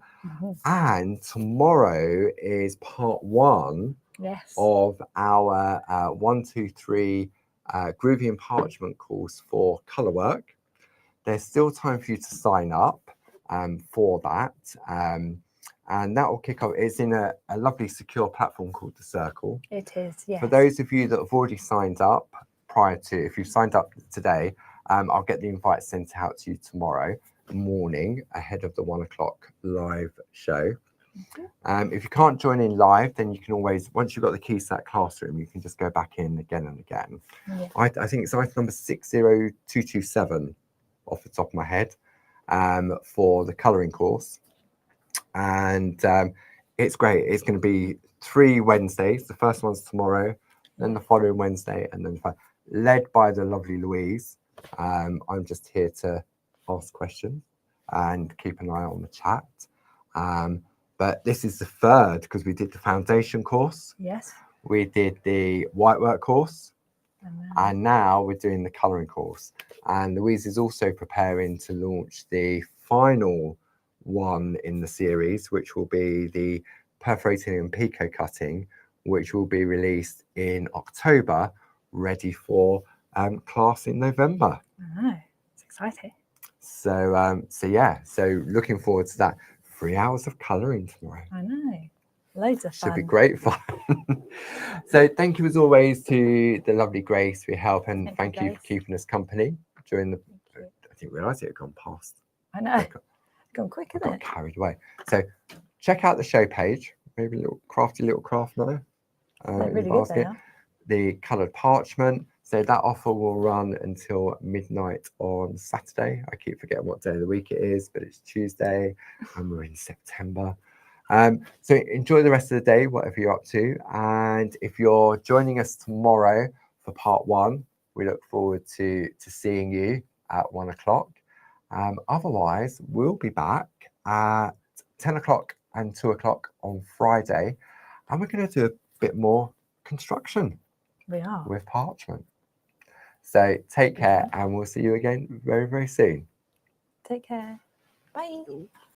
And tomorrow is part 1 of our 1, 2, 3 Groovi and parchment course for colour work. There's still time for you to sign up for that. And that will kick off. It's in a lovely secure platform called The Circle. It is, yes. For those of you that have already signed up if you've signed up today, I'll get the invite sent out to you tomorrow morning ahead of the 1 o'clock live show. If you can't join in live, then you can always, once you've got the keys to that classroom, you can just go back in again and again. I think it's item number 60227 off the top of my head for the colouring course. And it's great. It's going to be 3 Wednesdays. The first one's tomorrow, then the following Wednesday, and then led by the lovely Louise. I'm just here to ask questions and keep an eye on the chat. But this is the 3rd because we did the foundation course. Yes. We did the white work course. And now we're doing the colouring course. And Louise is also preparing to launch the final one in the series, which will be the perforating and picot cutting, which will be released in October, ready for class in November. I know, it's exciting. So looking forward to that. 3 hours of colouring tomorrow. I know, loads of fun. Should be great fun. So thank you as always to the lovely Grace for your help, and thank you for keeping us company during the. I didn't realise it had gone past. I know. Gone quick, isn't it? Got carried away. So check out the show page. Maybe a little craft now. They're really good, they are. The coloured parchment. So that offer will run until midnight on Saturday. I keep forgetting what day of the week it is, but it's Tuesday and we're in September. So enjoy the rest of the day, whatever you're up to. And if you're joining us tomorrow for part 1, we look forward to seeing you at 1 o'clock. Otherwise, we'll be back at 10 o'clock and 2 o'clock on Friday. And we're going to do a bit more construction. We are. With parchment. So take care, and we'll see you again very, very soon. Take care. Bye.